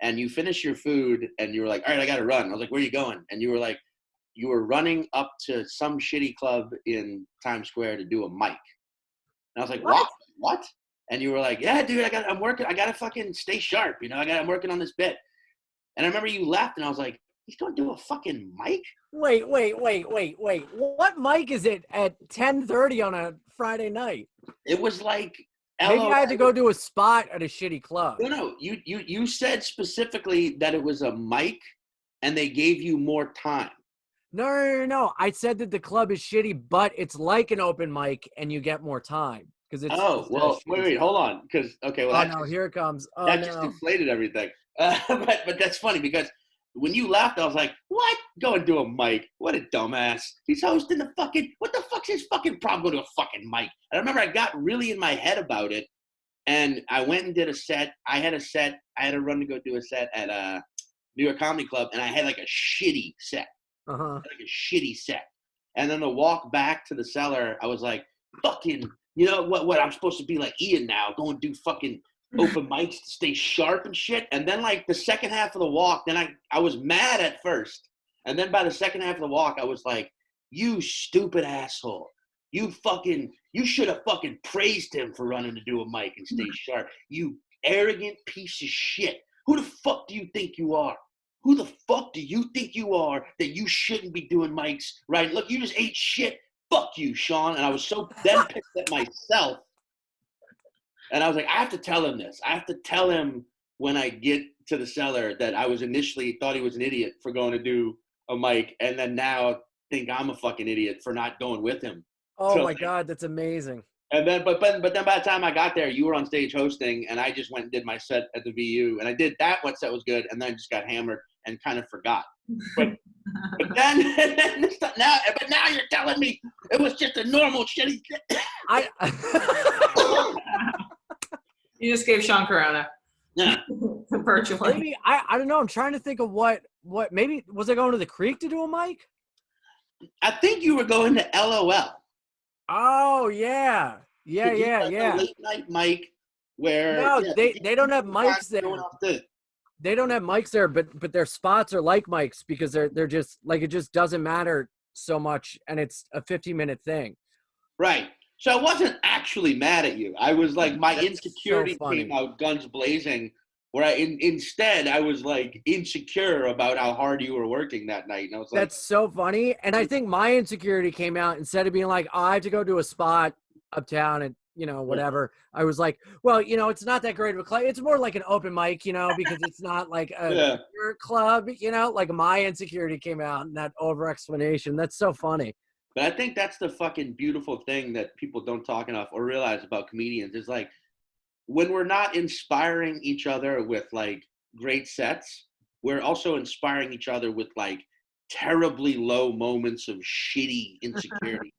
And you finished your food and you were like, all right, I got to run. I was like, where are you going? And you were like, you were running up to some shitty club in Times Square to do a mic. And I was like, what? And you were like, yeah, dude, I'm working. I got to fucking stay sharp. I'm working on this bit. And I remember you left and I was like, he's going to do a fucking mic? Wait. What mic is it at 10:30 on a Friday night? It was like maybe I had to go do a spot at a shitty club. No. You said specifically that it was a mic and they gave you more time. No. I said that the club is shitty, but it's like an open mic and you get more time. Because it's wait, hold on. Because here it comes. That just inflated everything. But that's funny because when you left, I was like, what? Go and do a mic. What a dumbass. He's hosting the fucking, what the fuck's his fucking problem going to a fucking mic? And I remember I got really in my head about it. And I went and did a set. I had a run to go do a set at New York Comedy Club. And I had like a shitty set. And then the walk back to the Cellar, I was like, fucking, what? I'm supposed to be like Ian now. Go and do fucking open mics to stay sharp and shit. And then like the second half of the walk, then I was mad at first. And then by the second half of the walk, I was like, you stupid asshole. You should have fucking praised him for running to do a mic and stay sharp. You arrogant piece of shit. Who the fuck do you think you are? Who the fuck do you think you are that you shouldn't be doing mics, right? Look, you just ate shit. Fuck you, Sean. And I was so then pissed at myself. And I was like, I have to tell him this. I have to tell him when I get to the Cellar that I was initially thought he was an idiot for going to do a mic, and then now think I'm a fucking idiot for not going with him. Oh my God, that's amazing. And then, but then by the time I got there, you were on stage hosting, and I just went and did my set at the VU, and I did that one set was good, and then I just got hammered and kind of forgot. But now you're telling me it was just a normal shitty I You just gave Sean Corona. Yeah. Virtually. maybe I don't know. I'm trying to think of what maybe was I going to the creek to do a mic? I think you were going to LOL. Oh yeah. Yeah, To do yeah, like yeah. a late night mic where No, yeah, they don't have mics there. going off the- They don't have mics there, but their spots are like mics because they're just like it just doesn't matter so much, and it's a 15-minute thing. Right. So I wasn't actually mad at you. I was like, my That's insecurity so funny. came out guns blazing. Where instead I was like insecure about how hard you were working that night, and I was like, That's so funny. And I think my insecurity came out instead of being like, oh, I have to go to a spot uptown and, whatever. I was like, well, it's not that great of a club. It's more like an open mic, because it's not like a Yeah. club, like my insecurity came out in that over explanation. That's so funny. But I think that's the fucking beautiful thing that people don't talk enough or realize about comedians is like when we're not inspiring each other with like great sets, we're also inspiring each other with like terribly low moments of shitty insecurity.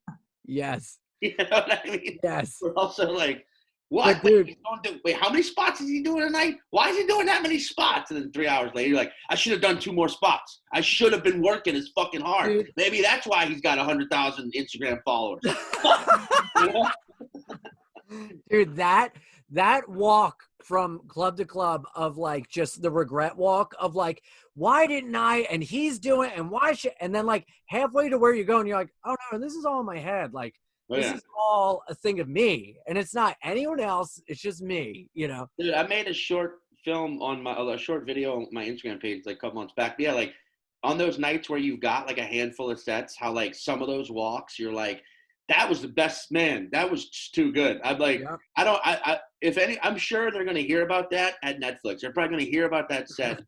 Yes. You know what I mean? Yes. We're also like, what? But dude, Wait, how many spots is he doing tonight? Why is he doing that many spots? And then 3 hours later, you're like, I should have done 2 more spots. I should have been working as fucking hard. Dude. Maybe that's why he's got 100,000 Instagram followers. You know? dude, that walk from club to club of like just the regret walk of like, why didn't I? And he's doing, and why should? And then like halfway to where you're going, you're like, oh no, this is all in my head. Like this is all a thing of me, and it's not anyone else. It's just me. Dude, I made a short film on a short video on my Instagram page like a couple months back. But yeah, like on those nights where you've got like a handful of sets, how like some of those walks, you're like, that was the best, man. That was just too good. I'm like, Yeah. I'm sure they're going to hear about that at Netflix. They're probably going to hear about that set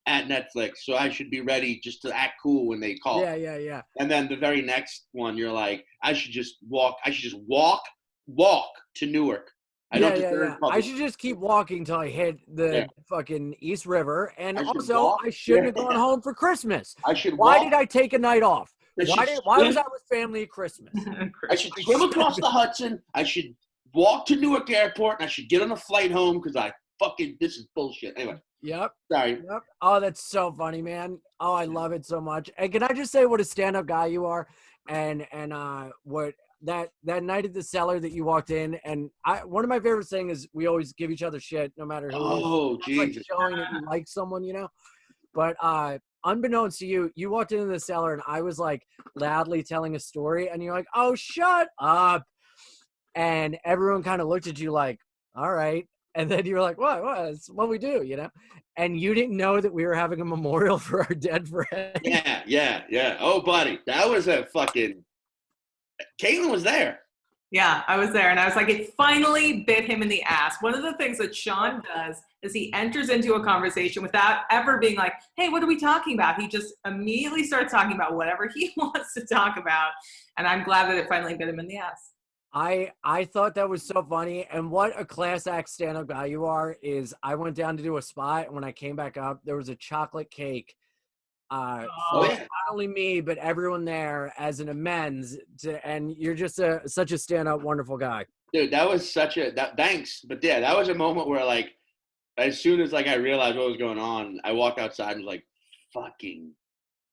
at Netflix. So I should be ready just to act cool when they call. Yeah. And then the very next one, you're like, I should just walk to Newark. I should just keep walking till I hit the fucking East River. And also, I shouldn't have gone home for Christmas. Why did I take a night off? Why was I with family at Christmas? I should swim across the Hudson. I should walk to Newark Airport, and I should get on a flight home because this is bullshit. Anyway. Yep. Sorry. Yep. Oh, that's so funny, man. Oh, I love it so much. And can I just say what a stand-up guy you are, and what that night at the Cellar that you walked in, and one of my favorite things is we always give each other shit no matter who. Oh, like Jesus. showing that you like someone, But unbeknownst to you, you walked into the Cellar, and I was like loudly telling a story, and you're like, "Oh, shut up!" And everyone kind of looked at you like, "All right." And then you were like, what? It's what we do, And you didn't know that we were having a memorial for our dead friend. Yeah. Oh, buddy. That was a fucking... Caitlin was there. Yeah, I was there. And I was like, it finally bit him in the ass. One of the things that Sean does is he enters into a conversation without ever being like, hey, what are we talking about? He just immediately starts talking about whatever he wants to talk about. And I'm glad that it finally bit him in the ass. I thought that was so funny. And what a class act stand-up guy you are is I went down to do a spot, and when I came back up, there was a chocolate cake for not only me, but everyone there as an amends. And you're just such a stand-up, wonderful guy. Dude, that was thanks. But yeah, that was a moment where like, as soon as like I realized what was going on, I walked outside and was like, fucking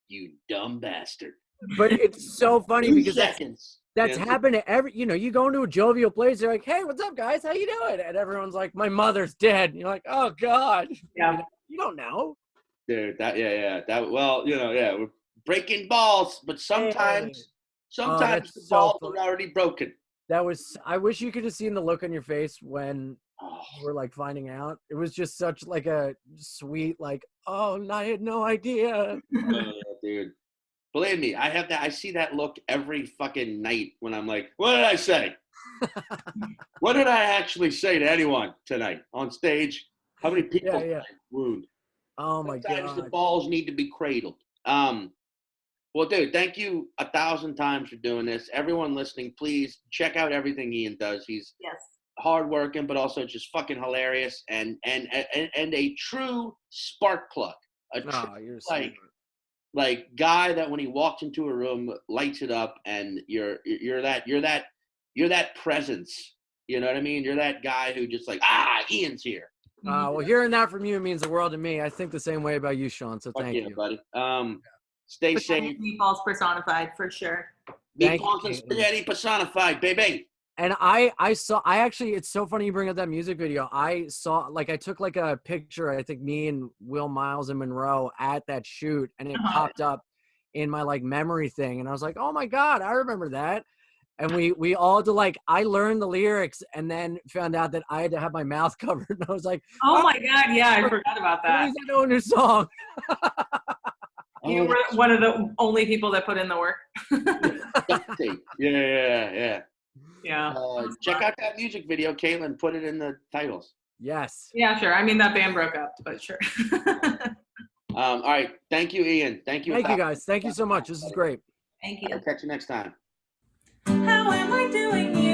you dumb bastard. But it's so funny 2 because seconds. That's happened to every, you go into a jovial place, they're like, hey, what's up, guys? How you doing? And everyone's like, my mother's dead. And you're like, oh, God. Yeah. You don't know. Dude, we're breaking balls, but sometimes the balls are already broken. I wish you could have seen the look on your face when you were like finding out. It was just such like a sweet, like, oh, I had no idea. Dude. Believe me, I see that look every fucking night when I'm like, what did I say? What did I actually say to anyone tonight on stage? How many people did I wound? Oh my God. Sometimes the balls need to be cradled. Well, dude, thank you 1,000 times for doing this. Everyone listening, please check out everything Ian does. He's hardworking, but also just fucking hilarious and a true spark plug. You're like guy that when he walks into a room lights it up, and you're that you're that presence. You know what I mean? You're that guy who just like, Ian's here. Well, hearing that from you means the world to me. I think the same way about you, Sean. So Fuck thank yeah, you, buddy. Stay safe. Meatballs personified for sure. Thank you, Meatballs and Caitlin. spaghetti personified, baby. And I actually, it's so funny you bring up that music video. I saw, like, I took like a picture, I think me and Will Miles and Monroe at that shoot, and it popped up in my like memory thing. And I was like, oh my God, I remember that. And we all did, like, I learned the lyrics and then found out that I had to have my mouth covered. And I was like, oh my God, yeah, I forgot about that. please, I know a new song. You were one of the only people that put in the work. Yeah. Yeah. Check out that music video, Caitlin. Put it in the titles. Yes. Yeah, sure. I mean, that band broke up, but sure. All right. Thank you, Ian. Thank you. Thank you, guys. Thank you so much. This is great. Thank you. I'll catch you next time. How am I doing here?